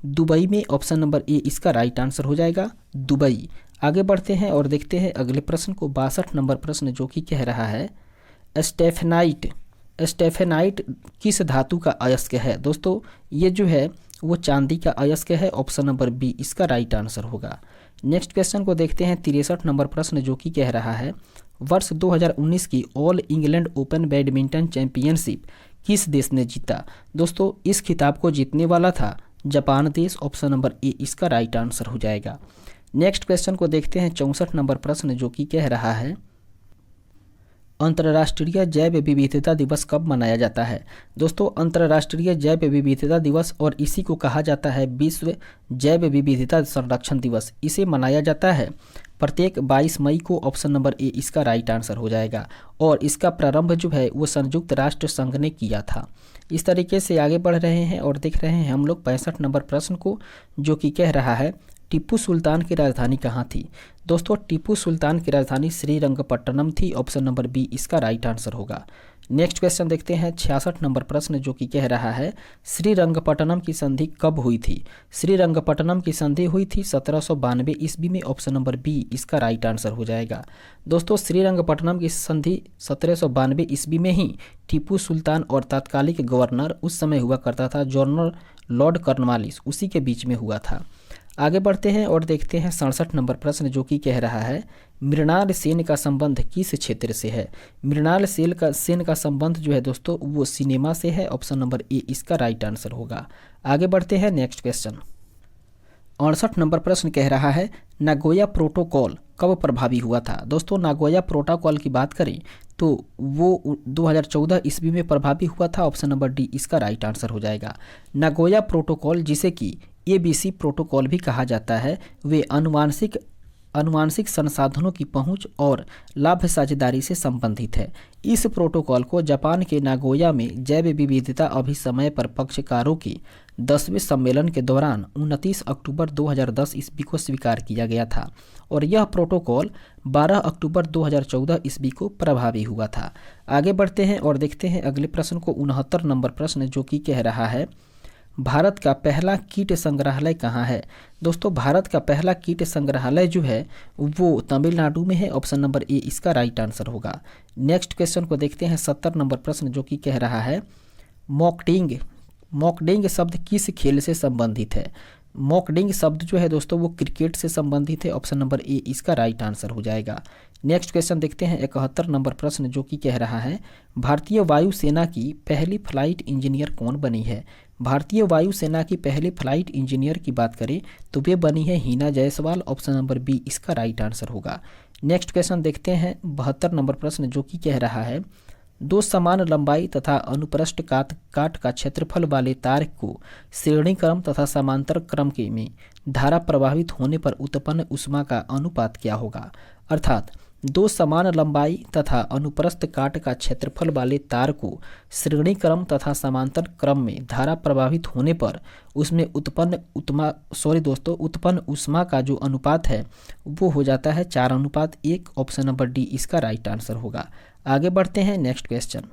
दुबई में। ऑप्शन नंबर ए इसका राइट आंसर हो जाएगा, दुबई। आगे बढ़ते हैं और देखते हैं अगले प्रश्न को। 62 नंबर प्रश्न, जो कि कह रहा है स्टेफेनाइट किस धातु का अयस्क है। दोस्तों ये जो है वो चांदी का अयस्क है। ऑप्शन नंबर बी इसका राइट आंसर होगा। नेक्स्ट क्वेश्चन को देखते हैं 63 नंबर प्रश्न, जो कि कह रहा है वर्ष 2019 की all England open badminton championship किस देश ने जीता। दोस्तों इस खिताब को जीतने वाला था जापान देश। ऑप्शन नंबर ए इसका राइट आंसर हो जाएगा। नेक्स्ट क्वेश्चन को देखते हैं 64 नंबर प्रश्न, जो कि कह रहा है अंतर्राष्ट्रीय जैव विविधता दिवस कब मनाया जाता है। दोस्तों अंतर्राष्ट्रीय जैव विविधता दिवस और इसी को कहा जाता है विश्व जैव विविधता संरक्षण दिवस, इसे मनाया जाता है प्रत्येक 22 मई को। ऑप्शन नंबर ए इसका राइट आंसर हो जाएगा और इसका प्रारंभ जो है वो संयुक्त राष्ट्र संघ ने किया था। इस तरीके से आगे बढ़ रहे हैं और देख रहे हैं हम लोग 65 नंबर प्रश्न को, जो कि कह रहा है टीपू सुल्तान की राजधानी कहाँ थी। दोस्तों टीपू सुल्तान की राजधानी श्रीरंगपट्टनम थी। ऑप्शन नंबर बी इसका राइट आंसर होगा। नेक्स्ट क्वेश्चन देखते हैं 66 नंबर प्रश्न, जो कि कह रहा है श्रीरंगपट्टनम की संधि कब हुई थी। श्रीरंगपट्टनम की संधि हुई थी 1792 ईस्वी में। ऑप्शन नंबर बी इसका राइट आंसर हो जाएगा। दोस्तों श्रीरंगपट्टनम की संधि 1792 ईस्वी में ही टीपू सुल्तान और तात्कालिक गवर्नर उस समय हुआ करता था जनरल लॉर्ड कॉर्नवालिस, उसी के बीच में हुआ था। आगे बढ़ते हैं और देखते हैं 67 नंबर प्रश्न, जो कि कह रहा है मृणाल सेन का संबंध किस क्षेत्र से है। मृणाल सेन का संबंध जो है दोस्तों वो सिनेमा से है। ऑप्शन नंबर ए इसका राइट आंसर होगा। आगे बढ़ते हैं नेक्स्ट क्वेश्चन। 68 नंबर प्रश्न कह रहा है नागोया प्रोटोकॉल कब प्रभावी हुआ था। दोस्तों नागोया प्रोटोकॉल की बात करें तो वो 2014 ईस्वी में प्रभावी हुआ था। ऑप्शन नंबर डी इसका राइट आंसर हो जाएगा। नागोया प्रोटोकॉल जिसे कि ABC प्रोटोकॉल भी कहा जाता है, वे अनुवांशिक संसाधनों की पहुंच और लाभ साझेदारी से संबंधित है। इस प्रोटोकॉल को जापान के नागोया में जैव विविधता अभिसमय पर पक्षकारों के 10वें सम्मेलन के दौरान 29 अक्टूबर 2010 ईस्वी को स्वीकार किया गया था और यह प्रोटोकॉल 12 अक्टूबर 2014 ईस्वी को प्रभावी हुआ था। आगे बढ़ते हैं और देखते हैं अगले प्रश्न को। 69 नंबर प्रश्न, जो कि कह रहा है भारत का पहला कीट संग्रहालय कहाँ है। दोस्तों भारत का पहला कीट संग्रहालय जो है वो तमिलनाडु में है। ऑप्शन नंबर ए इसका राइट आंसर होगा। नेक्स्ट क्वेश्चन को देखते हैं 70 नंबर प्रश्न, जो कि कह रहा है मॉकटिंग मॉकडिंग शब्द किस खेल से संबंधित है? मॉकडिंग शब्द जो है दोस्तों वो क्रिकेट से संबंधित है। ऑप्शन नंबर ए इसका राइट आंसर हो जाएगा। नेक्स्ट क्वेश्चन देखते हैं 71 नंबर प्रश्न, जो कि कह रहा है भारतीय वायुसेना की पहली फ्लाइट इंजीनियर कौन बनी है? भारतीय वायुसेना की पहली फ्लाइट इंजीनियर की बात करें तो वे बनी है Hina Jaiswal. Option number B इसका राइट आंसर होगा। नेक्स्ट क्वेश्चन देखते हैं 72 नंबर प्रश्न, जो कि कह रहा है दो समान लंबाई तथा अनुप्रस्थ काट का क्षेत्रफल वाले तार को श्रेणी क्रम तथा समांतर क्रम के में धारा प्रभावित होने पर उत्पन्न ऊष्मा का अनुपात क्या होगा? अर्थात दो समान लंबाई तथा अनुप्रस्थ काट का क्षेत्रफल वाले तार को श्रेणी क्रम तथा समांतर क्रम में धारा प्रभावित होने पर उसमें उत्पन्न ऊष्मा का जो अनुपात है वो हो जाता है 4:1। ऑप्शन नंबर डी इसका राइट आंसर होगा। आगे बढ़ते हैं नेक्स्ट क्वेश्चन।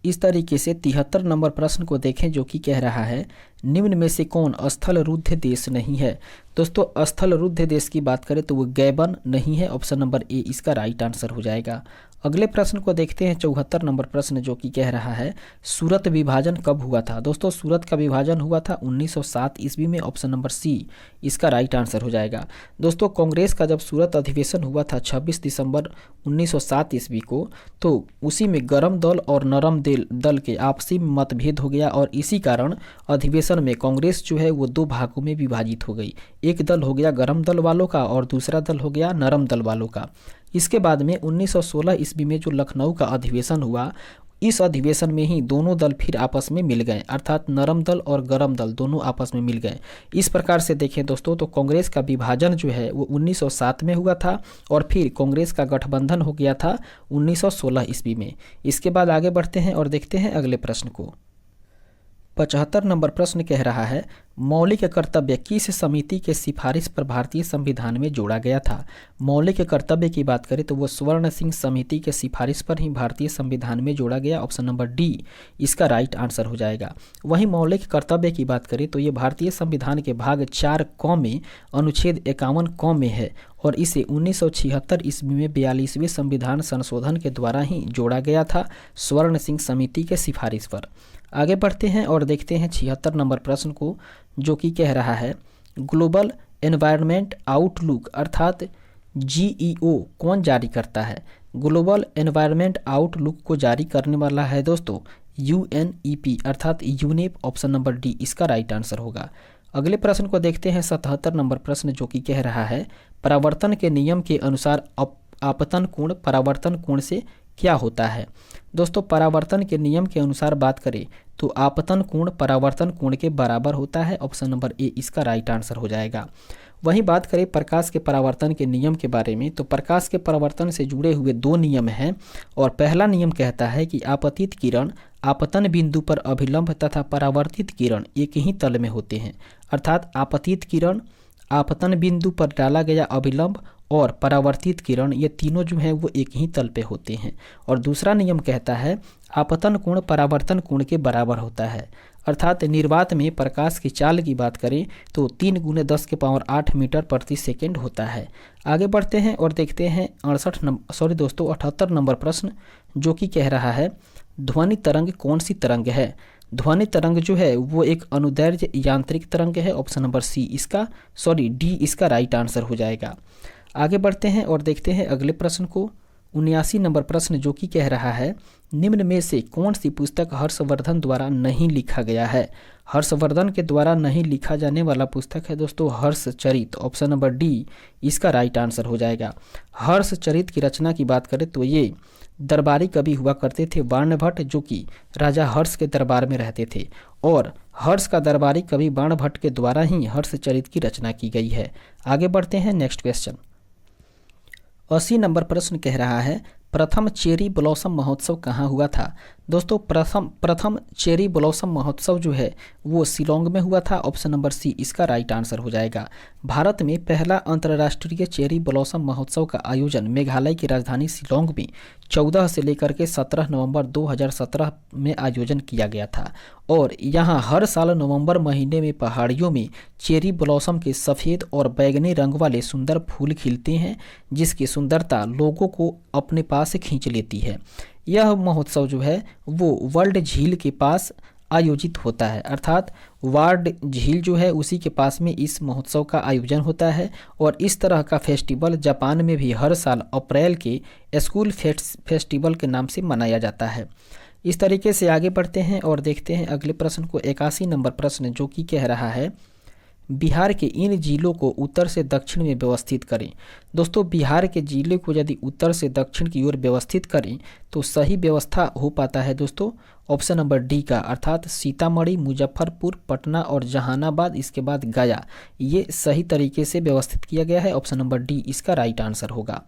इस तरीके से 73 नंबर प्रश्न को देखें, जो कि कह रहा है निम्न में से कौन स्थल रुद्ध देश नहीं है? दोस्तों स्थल रुद्ध देश की बात करें तो वो गैबन नहीं है। ऑप्शन नंबर ए इसका राइट आंसर हो जाएगा। अगले प्रश्न को देखते हैं 74 नंबर प्रश्न, जो कि कह रहा है सूरत विभाजन कब हुआ था? दोस्तों सूरत का विभाजन हुआ था 1907 ईस्वी में। ऑप्शन नंबर सी इसका राइट आंसर हो जाएगा। दोस्तों कांग्रेस का जब सूरत अधिवेशन हुआ था 26 दिसंबर 1907 ईस्वी को, तो उसी में गरम दल और नरम दल के आपसी मतभेद हो गया और इसी कारण अधिवेशन में कांग्रेस जो है वो दो भागों में विभाजित हो गई। एक दल हो गया गरम दल वालों का और दूसरा दल हो गया नरम दल वालों का। इसके बाद में 1916 ईस्वी में जो लखनऊ का अधिवेशन हुआ, इस अधिवेशन में ही दोनों दल फिर आपस में मिल गए, अर्थात नरम दल और गरम दल दोनों आपस में मिल गए। इस प्रकार से देखें दोस्तों तो कांग्रेस का विभाजन जो है वो 1907 में हुआ था और फिर कांग्रेस का गठबंधन हो गया था 1916 ईस्वी में। इसके बाद आगे बढ़ते हैं और देखते हैं अगले प्रश्न को। 75 नंबर प्रश्न कह रहा है मौलिक कर्तव्य किस समिति के सिफारिश पर भारतीय संविधान में जोड़ा गया था? मौलिक कर्तव्य की बात करें तो वो स्वर्ण सिंह समिति के सिफारिश पर ही भारतीय संविधान में जोड़ा गया। ऑप्शन नंबर डी इसका राइट आंसर हो जाएगा। वहीं मौलिक कर्तव्य की बात करें तो ये भारतीय संविधान के भाग 4 क में अनुच्छेद 51 क में है और इसे 1976 ईस्वी में 42वें संविधान संशोधन के द्वारा ही जोड़ा गया था स्वर्ण सिंह समिति के सिफारिश पर। आगे बढ़ते हैं और देखते हैं 76 नंबर प्रश्न को, जो कि कह रहा है ग्लोबल एनवायरनमेंट आउटलुक अर्थात GEO कौन जारी करता है? ग्लोबल एनवायरनमेंट आउटलुक को जारी करने वाला है दोस्तों UNEP अर्थात यूनेप। ऑप्शन नंबर डी इसका राइट आंसर होगा। अगले प्रश्न को देखते हैं 77 नंबर प्रश्न, जो कि कह रहा है परावर्तन के नियम के अनुसार आपतन कोण परावर्तन कोण से क्या होता है? दोस्तों परावर्तन के नियम के अनुसार बात करें तो आपतन कोण परावर्तन कोण के बराबर होता है। ऑप्शन नंबर ए इसका राइट आंसर हो जाएगा। वहीं बात करें प्रकाश के परावर्तन के नियम के बारे में तो प्रकाश के परावर्तन से जुड़े हुए 2 नियम हैं और पहला नियम कहता है कि आपतित किरण आपतन बिंदु पर अभिलंब तथा परावर्तित किरण एक ही तल में होते हैं, अर्थात आपतित किरण आपतन बिंदु पर डाला गया अभिलंब और परावर्तित किरण ये तीनों जो हैं वो एक ही तल पे होते हैं। और दूसरा नियम कहता है आपतन कोण परावर्तन कोण के बराबर होता है, अर्थात निर्वात में प्रकाश की चाल की बात करें तो 3 × 10⁸ मीटर प्रति सेकेंड होता है। आगे बढ़ते हैं और देखते हैं 78 नंबर प्रश्न, जो कि कह रहा है ध्वनि तरंग कौन सी तरंग है? ध्वनि तरंग जो है वो एक अनुदैर्ध्य यांत्रिक तरंग है। ऑप्शन नंबर डी इसका राइट आंसर हो जाएगा। आगे बढ़ते हैं और देखते हैं अगले प्रश्न को। 79 नंबर प्रश्न, जो कि कह रहा है निम्न में से कौन सी पुस्तक हर्षवर्धन द्वारा नहीं लिखा गया है? हर्षवर्धन के द्वारा नहीं लिखा जाने वाला पुस्तक है दोस्तों हर्षचरित। ऑप्शन नंबर डी इसका राइट आंसर हो जाएगा। हर्षचरित की रचना की बात करें तो ये दरबारी कवि हुआ करते थे बाणभट्ट, जो कि राजा हर्ष के दरबार में रहते थे और हर्ष का दरबारी कवि बाणभट्ट के द्वारा ही हर्षचरित की रचना की गई है। आगे बढ़ते हैं नेक्स्ट क्वेश्चन। 80 नंबर प्रश्न कह रहा है प्रथम चेरी ब्लॉसम महोत्सव कहाँ हुआ था? दोस्तों प्रथम चेरी ब्लॉसम महोत्सव जो है वो शिलोंग में हुआ था। ऑप्शन नंबर सी इसका राइट आंसर हो जाएगा। भारत में पहला अंतर्राष्ट्रीय चेरी ब्लॉसम महोत्सव का आयोजन मेघालय की राजधानी शिलोंग में 14 से लेकर के 17 नवंबर 2017 में आयोजन किया गया था और यहाँ हर साल नवंबर महीने में पहाड़ियों में चेरी ब्लॉसम के सफ़ेद और बैगनी रंग वाले सुंदर फूल खिलते हैं, जिसकी सुंदरता लोगों को अपने पास खींच लेती है। यह महोत्सव जो है वो वर्ल्ड झील के पास आयोजित होता है, अर्थात वार्ड झील जो है उसी के पास में इस महोत्सव का आयोजन होता है। और इस तरह का फेस्टिवल जापान में भी हर साल अप्रैल के स्कूल फेस्टिवल के नाम से मनाया जाता है। इस तरीके से आगे बढ़ते हैं और देखते हैं अगले प्रश्न को। 81 नंबर प्रश्न जो कि कह रहा है बिहार के इन जिलों को उत्तर से दक्षिण में व्यवस्थित करें। दोस्तों बिहार के जिले को यदि उत्तर से दक्षिण की ओर व्यवस्थित करें तो सही व्यवस्था हो पाता है दोस्तों ऑप्शन नंबर डी का, अर्थात सीतामढ़ी, मुजफ्फरपुर, पटना और जहानाबाद, इसके बाद गया, ये सही तरीके से व्यवस्थित किया गया है। ऑप्शन नंबर डी इसका राइट आंसर होगा।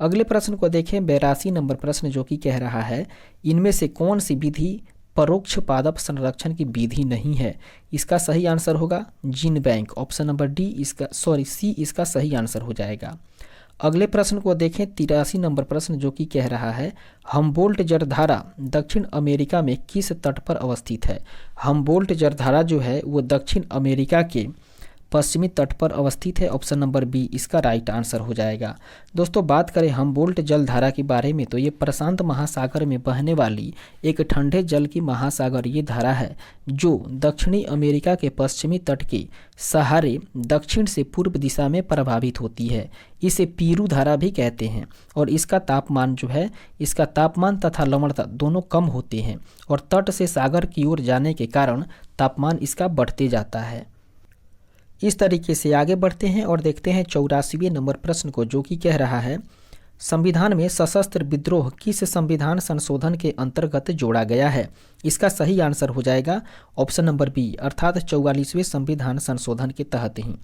अगले प्रश्न को देखें। 82 नंबर प्रश्न जो कि कह रहा है इनमें से कौन सी विधि परोक्ष पादप संरक्षण की विधि नहीं है। इसका सही आंसर होगा gene bank, option number D C इसका सही आंसर हो जाएगा। अगले प्रश्न को देखें। 83 नंबर प्रश्न जो कि कह रहा है हम्बोल्ट जलधारा दक्षिण अमेरिका में किस तट पर अवस्थित है। हम्बोल्ट जलधारा जो है वो दक्षिण अमेरिका के पश्चिमी तट पर अवस्थित है। ऑप्शन नंबर बी इसका राइट आंसर हो जाएगा। दोस्तों बात करें हम्बोल्ट जलधारा के बारे में तो ये प्रशांत महासागर में बहने वाली एक ठंडे जल की महासागर ये धारा है जो दक्षिणी अमेरिका के पश्चिमी तट के सहारे दक्षिण से पूर्व दिशा में प्रभावित होती है। इसे पीरू धारा भी कहते हैं और इसका तापमान जो है इसका तापमान तथा लवणता दोनों कम होते हैं और तट से सागर की ओर जाने के कारण तापमान इसका बढ़ते जाता है। इस तरीके से आगे बढ़ते हैं और देखते हैं 84वें नंबर प्रश्न को जो कि कह रहा है संविधान में सशस्त्र विद्रोह किस संविधान संशोधन के अंतर्गत जोड़ा गया है। इसका सही आंसर हो जाएगा ऑप्शन नंबर बी, अर्थात 44वें संविधान संशोधन के तहत ही।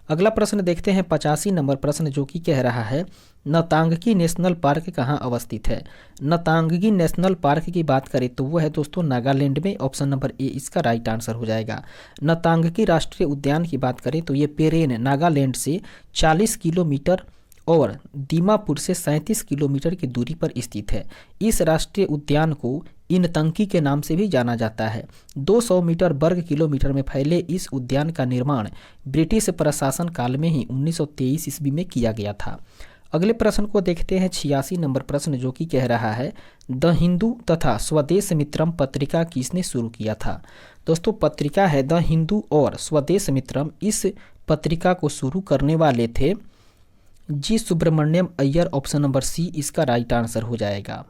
अगला प्रश्न देखते हैं 85 नंबर प्रश्न जो कि कह रहा है नतांगकी नेशनल पार्क कहाँ अवस्थित है। नतांगकी नेशनल पार्क की बात करें तो वो है दोस्तों नागालैंड में, ऑप्शन नंबर ए इसका राइट आंसर हो जाएगा। नतांगकी राष्ट्रीय उद्यान की बात करें तो ये पेरेन नागालैंड से 40 किलोमीटर और दीमापुर से 37 किलोमीटर की दूरी पर स्थित है। इस राष्ट्रीय उद्यान को इनतंकी के नाम से भी जाना जाता है। 200 मीटर वर्ग किलोमीटर में फैले इस उद्यान का निर्माण ब्रिटिश प्रशासन काल में ही 1923 ईस्वी में किया गया था। अगले प्रश्न को देखते हैं 86 नंबर प्रश्न जो कि कह रहा है द हिंदू तथा स्वदेश मित्रम पत्रिका किसने शुरू किया था। दोस्तों पत्रिका है द हिंदू और स्वदेश मित्रम, इस पत्रिका को शुरू करने वाले थे G Subramaniam Iyer, option number C इसका राइट आंसर हो जाएगा।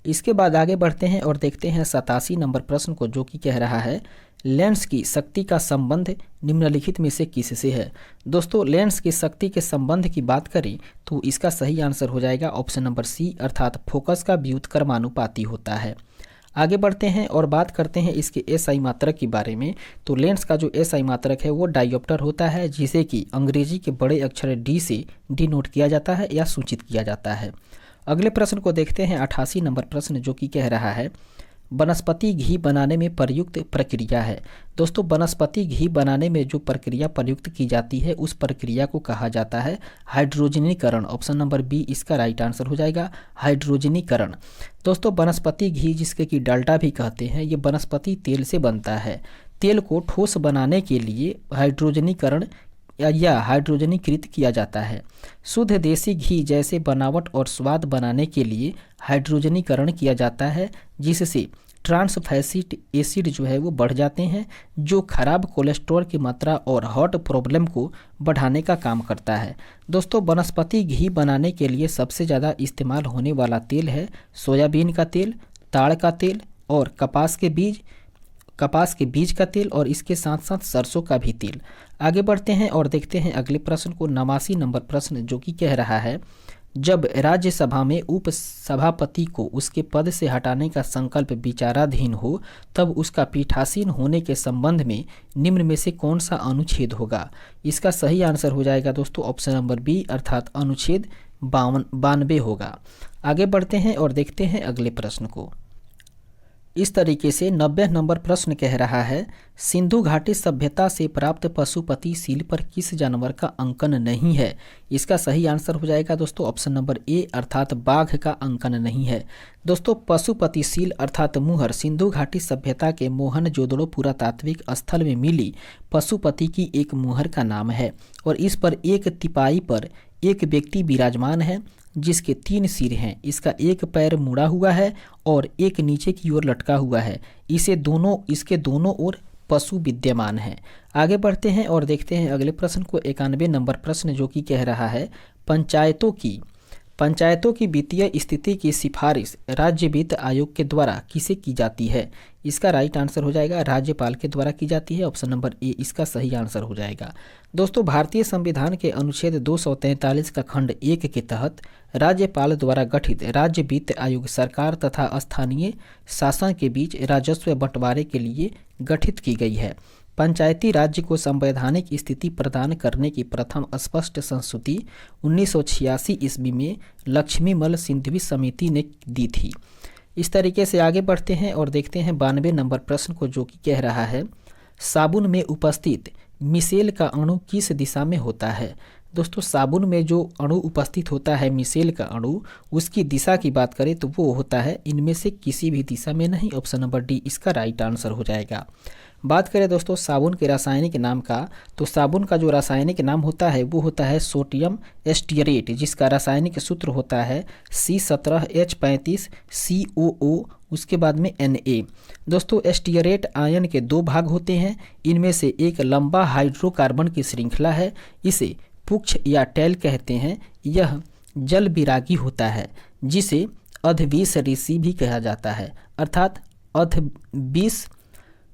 इसके बाद आगे बढ़ते हैं और देखते हैं 87 नंबर प्रश्न को जो कि कह रहा है लेंस की शक्ति का संबंध निम्नलिखित में से किससे है। दोस्तों लेंस की शक्ति के संबंध की बात करें तो इसका सही आंसर हो जाएगा ऑप्शन नंबर सी, अर्थात फोकस का व्युत्क्रमानुपाती होता है। आगे बढ़ते हैं और बात करते हैं इसके एसआई मात्रक के बारे में। तो लेंस का जो एसआई मात्रक है वो डायोप्टर होता है जिसे कि अंग्रेजी के बड़े अक्षर डी से डिनोट किया जाता है या सूचित किया जाता है। अगले प्रश्न को देखते हैं 88 नंबर प्रश्न जो कि कह रहा है वनस्पति घी बनाने में प्रयुक्त प्रक्रिया है। दोस्तों वनस्पति घी बनाने में जो प्रक्रिया प्रयुक्त की जाती है उस प्रक्रिया को कहा जाता है हाइड्रोजनीकरण, ऑप्शन नंबर बी इसका राइट आंसर हो जाएगा हाइड्रोजनीकरण। दोस्तों वनस्पति घी जिसके कि डाल्डा भी कहते हैं ये वनस्पति तेल से बनता है। तेल को ठोस बनाने के लिए हाइड्रोजनीकरण या हाइड्रोजनीकृत किया जाता है। शुद्ध देसी घी जैसे बनावट और स्वाद बनाने के लिए हाइड्रोजनीकरण किया जाता है जिससे ट्रांस फैटी एसिड जो है वो बढ़ जाते हैं जो खराब कोलेस्ट्रॉल की मात्रा और हार्ट प्रॉब्लम को बढ़ाने का काम करता है। दोस्तों वनस्पति घी बनाने के लिए सबसे ज़्यादा इस्तेमाल होने वाला तेल है सोयाबीन का तेल, ताड़ का तेल और कपास के बीज का तेल और इसके साथ साथ सरसों का भी तेल। आगे बढ़ते हैं और देखते हैं अगले प्रश्न को 89 नंबर प्रश्न जो कि कह रहा है जब राज्यसभा में उप सभापति को उसके पद से हटाने का संकल्प विचाराधीन हो तब उसका पीठासीन होने के संबंध में निम्न में से कौन सा अनुच्छेद होगा। इसका सही आंसर हो जाएगा दोस्तों ऑप्शन नंबर बी, अर्थात अनुच्छेद 92 होगा। आगे बढ़ते हैं और देखते हैं अगले प्रश्न को। इस तरीके से 90 नंबर प्रश्न कह रहा है सिंधु घाटी सभ्यता से प्राप्त पशुपति सील पर किस जानवर का अंकन नहीं है? इसका सही आंसर हो जाएगा दोस्तों ऑप्शन नंबर ए अर्थात बाघ का अंकन नहीं है। दोस्तों पशुपति सील अर्थात मुहर सिंधु घाटी सभ्यता के मोहनजोदड़ो पुरातात्विक स्थल में मिली पशुपति की एक मुहर का नाम है और इस पर एक तिपाई पर एक व्यक्ति विराजमान है जिसके 3 सिर हैं। इसका एक पैर मुड़ा हुआ है और एक नीचे की ओर लटका हुआ है। इसके दोनों ओर पशु विद्यमान है। आगे बढ़ते हैं और देखते हैं अगले प्रश्न को। 91 नंबर प्रश्न जो कि कह रहा है पंचायतों की वित्तीय स्थिति की सिफारिश राज्य वित्त आयोग के द्वारा किसे की जाती है? इसका राइट आंसर हो जाएगा राज्यपाल के द्वारा की जाती है। ऑप्शन नंबर ए इसका सही आंसर हो जाएगा। दोस्तों भारतीय संविधान के अनुच्छेद 243 का खंड 1 के तहत राज्यपाल द्वारा गठित राज्य वित्त आयोग सरकार तथा स्थानीय शासन के बीच राजस्व बंटवारे के लिए गठित की गई है। पंचायती राज्य को संवैधानिक स्थिति प्रदान करने की प्रथम स्पष्ट संस्तुति 1986 ईस्वी में लक्ष्मीमल सिंघवी समिति ने दी थी। इस तरीके से आगे बढ़ते हैं और देखते हैं 92 नंबर प्रश्न को जो कि कह रहा है साबुन में उपस्थित मिसेल का अणु किस दिशा में होता है? दोस्तों साबुन में जो अणु उपस्थित होता है मिसेल का अणु उसकी दिशा की बात करें तो वो होता है इनमें से किसी भी दिशा में नहीं। ऑप्शन नंबर डी इसका राइट आंसर हो जाएगा। बात करें दोस्तों साबुन के रासायनिक नाम का तो साबुन का जो रासायनिक नाम होता है वो होता है सोडियम एस्टियरेट जिसका रासायनिक सूत्र होता है C17H35COO उसके बाद में Na। दोस्तों एस्टियरेट आयन के 2 भाग होते हैं। इनमें से एक लंबा हाइड्रोकार्बन की श्रृंखला है, इसे पुक्ष या टैल कहते हैं। यह जल विरागी होता है जिसे अधविष ऋषि भी कहा जाता है अर्थात अधविष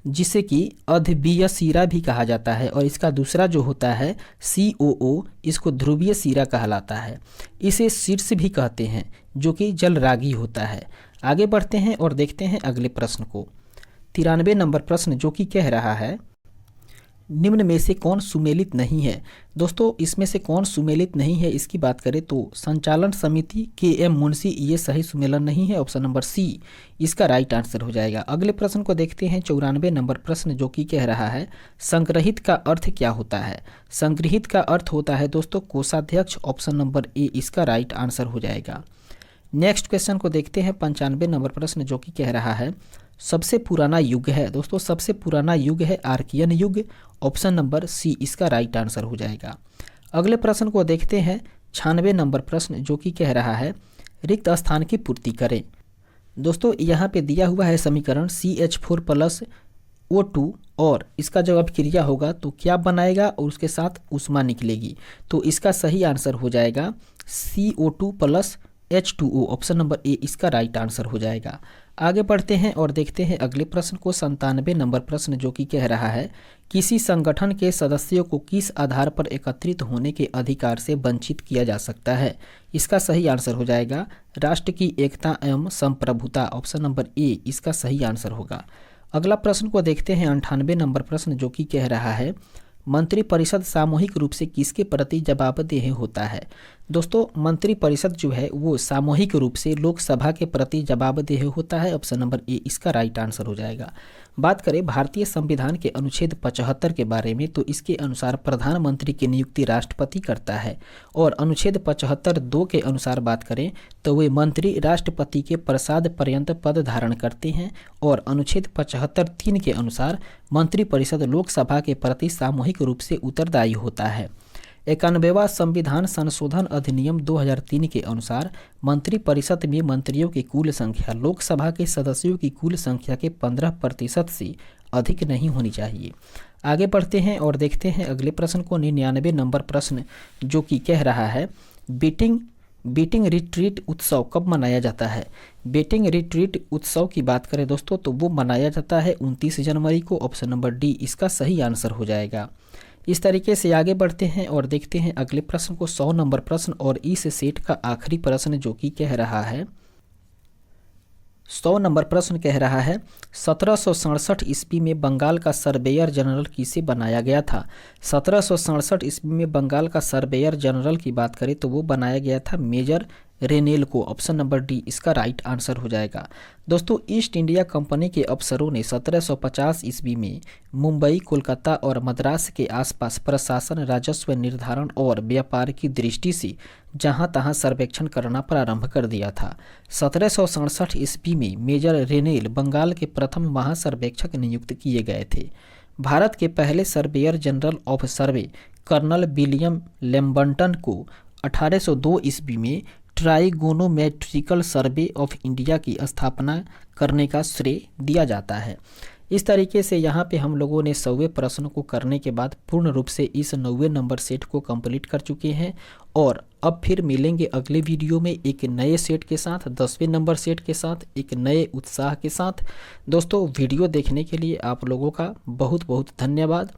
जिसे कि अधवीय सीरा भी कहा जाता है। और इसका दूसरा जो होता है COO इसको ध्रुवीय सीरा कहलाता है। इसे शीर्ष भी कहते हैं जो कि जलरागी होता है। आगे बढ़ते हैं और देखते हैं अगले प्रश्न को। 93 नंबर प्रश्न जो कि कह रहा है निम्न में से कौन सुमेलित नहीं है? दोस्तों इसमें से कौन सुमेलित नहीं है इसकी बात करें तो संचालन समिति KM मुंशी ये सही सुमेलन नहीं है। ऑप्शन नंबर सी इसका राइट आंसर हो जाएगा। अगले प्रश्न को देखते हैं 94 नंबर प्रश्न जो कि कह रहा है संग्रहित का अर्थ क्या होता है? संग्रहित का अर्थ होता है दोस्तों कोषाध्यक्ष। ऑप्शन नंबर ए इसका राइट आंसर हो जाएगा। नेक्स्ट क्वेश्चन को देखते हैं 95 नंबर प्रश्न जो कि कह रहा है सबसे पुराना युग है। दोस्तों सबसे पुराना युग है आर्कियन युग। ऑप्शन नंबर सी इसका राइट आंसर हो जाएगा। अगले प्रश्न को देखते हैं 96 नंबर प्रश्न जो कि कह रहा है रिक्त स्थान की पूर्ति करें। दोस्तों यहाँ पे दिया हुआ है समीकरण CH4+O2 और इसका जब अभिक्रिया होगा तो क्या बनाएगा और उसके साथ ऊष्मा निकलेगी। तो इसका सही आंसर हो जाएगा CO2+H2O। ऑप्शन नंबर ए इसका राइट आंसर हो जाएगा। आगे बढ़ते हैं और देखते हैं अगले प्रश्न को 97 नंबर प्रश्न जो कि कह रहा है किसी संगठन के सदस्यों को किस आधार पर एकत्रित होने के अधिकार से वंचित किया जा सकता है? इसका सही आंसर हो जाएगा राष्ट्र की एकता एवं संप्रभुता। ऑप्शन नंबर ए इसका सही आंसर होगा। अगला प्रश्न को देखते हैं 98 नंबर प्रश्न जो कि कह रहा है मंत्रिपरिषद सामूहिक रूप से किसके प्रति जवाबदेह होता है? दोस्तों मंत्रिपरिषद जो है वो सामूहिक रूप से लोकसभा के प्रति जवाबदेह होता है। ऑप्शन नंबर ए इसका राइट आंसर हो जाएगा। बात करें भारतीय संविधान के अनुच्छेद 75 के बारे में तो इसके अनुसार प्रधानमंत्री की नियुक्ति राष्ट्रपति करता है और अनुच्छेद 75(2) के अनुसार बात करें तो वे मंत्री राष्ट्रपति के प्रसाद पर्यंत पद धारण करते हैं और अनुच्छेद 75(3) के अनुसार मंत्रिपरिषद लोकसभा के प्रति सामूहिक रूप से उत्तरदायी होता है। 91वां संविधान संशोधन अधिनियम 2003 के अनुसार मंत्रिपरिषद में मंत्रियों की कुल संख्या लोकसभा के सदस्यों की कुल संख्या के 15% से अधिक नहीं होनी चाहिए। आगे बढ़ते हैं और देखते हैं अगले प्रश्न को 99 नंबर प्रश्न जो कि कह रहा है बीटिंग रिट्रीट उत्सव कब मनाया जाता है? बीटिंग रिट्रीट उत्सव की बात करें दोस्तों तो वो मनाया जाता है 29 जनवरी को। ऑप्शन नंबर डी इसका सही आंसर हो जाएगा। इस तरीके से आगे बढ़ते हैं और देखते हैं अगले प्रश्न को 100 नंबर प्रश्न और इस सेट का आखिरी प्रश्न जो कि कह रहा है 100 नंबर प्रश्न कह रहा है 1767 ईस्वी में बंगाल का सर्वेयर जनरल किसे बनाया गया था? 1767 ईस्वी में बंगाल का सर्वेयर जनरल की बात करें तो वो बनाया गया था मेजर रेनेल को। ऑप्शन नंबर डी इसका राइट आंसर हो जाएगा। दोस्तों, ईस्ट इंडिया कंपनी के अफसरों ने 1750 ईस्वी में मुंबई, कोलकाता और मद्रास के आसपास प्रशासन, राजस्व निर्धारण और व्यापार की दृष्टि से जहां तहां सर्वेक्षण करना प्रारंभ कर दिया था। 1767 ईस्वी में मेजर रेनेल बंगाल के प्रथम महासर्वेक्षक नियुक्त किए गए थे। भारत के पहले surveyor general of survey colonel William Lambton को 1802 ईस्वी में ट्राइगोनोमेट्रिकल सर्वे ऑफ इंडिया की स्थापना करने का श्रेय दिया जाता है। इस तरीके से यहाँ पे हम लोगों ने 100वें प्रश्न को करने के बाद पूर्ण रूप से इस 9वें नंबर सेट को कंप्लीट कर चुके हैं और अब फिर मिलेंगे अगले वीडियो में एक नए सेट के साथ, 10वें नंबर सेट के साथ, एक नए उत्साह के साथ। दोस्तों, वीडियो देखने के लिए आप लोगों का बहुत बहुत धन्यवाद।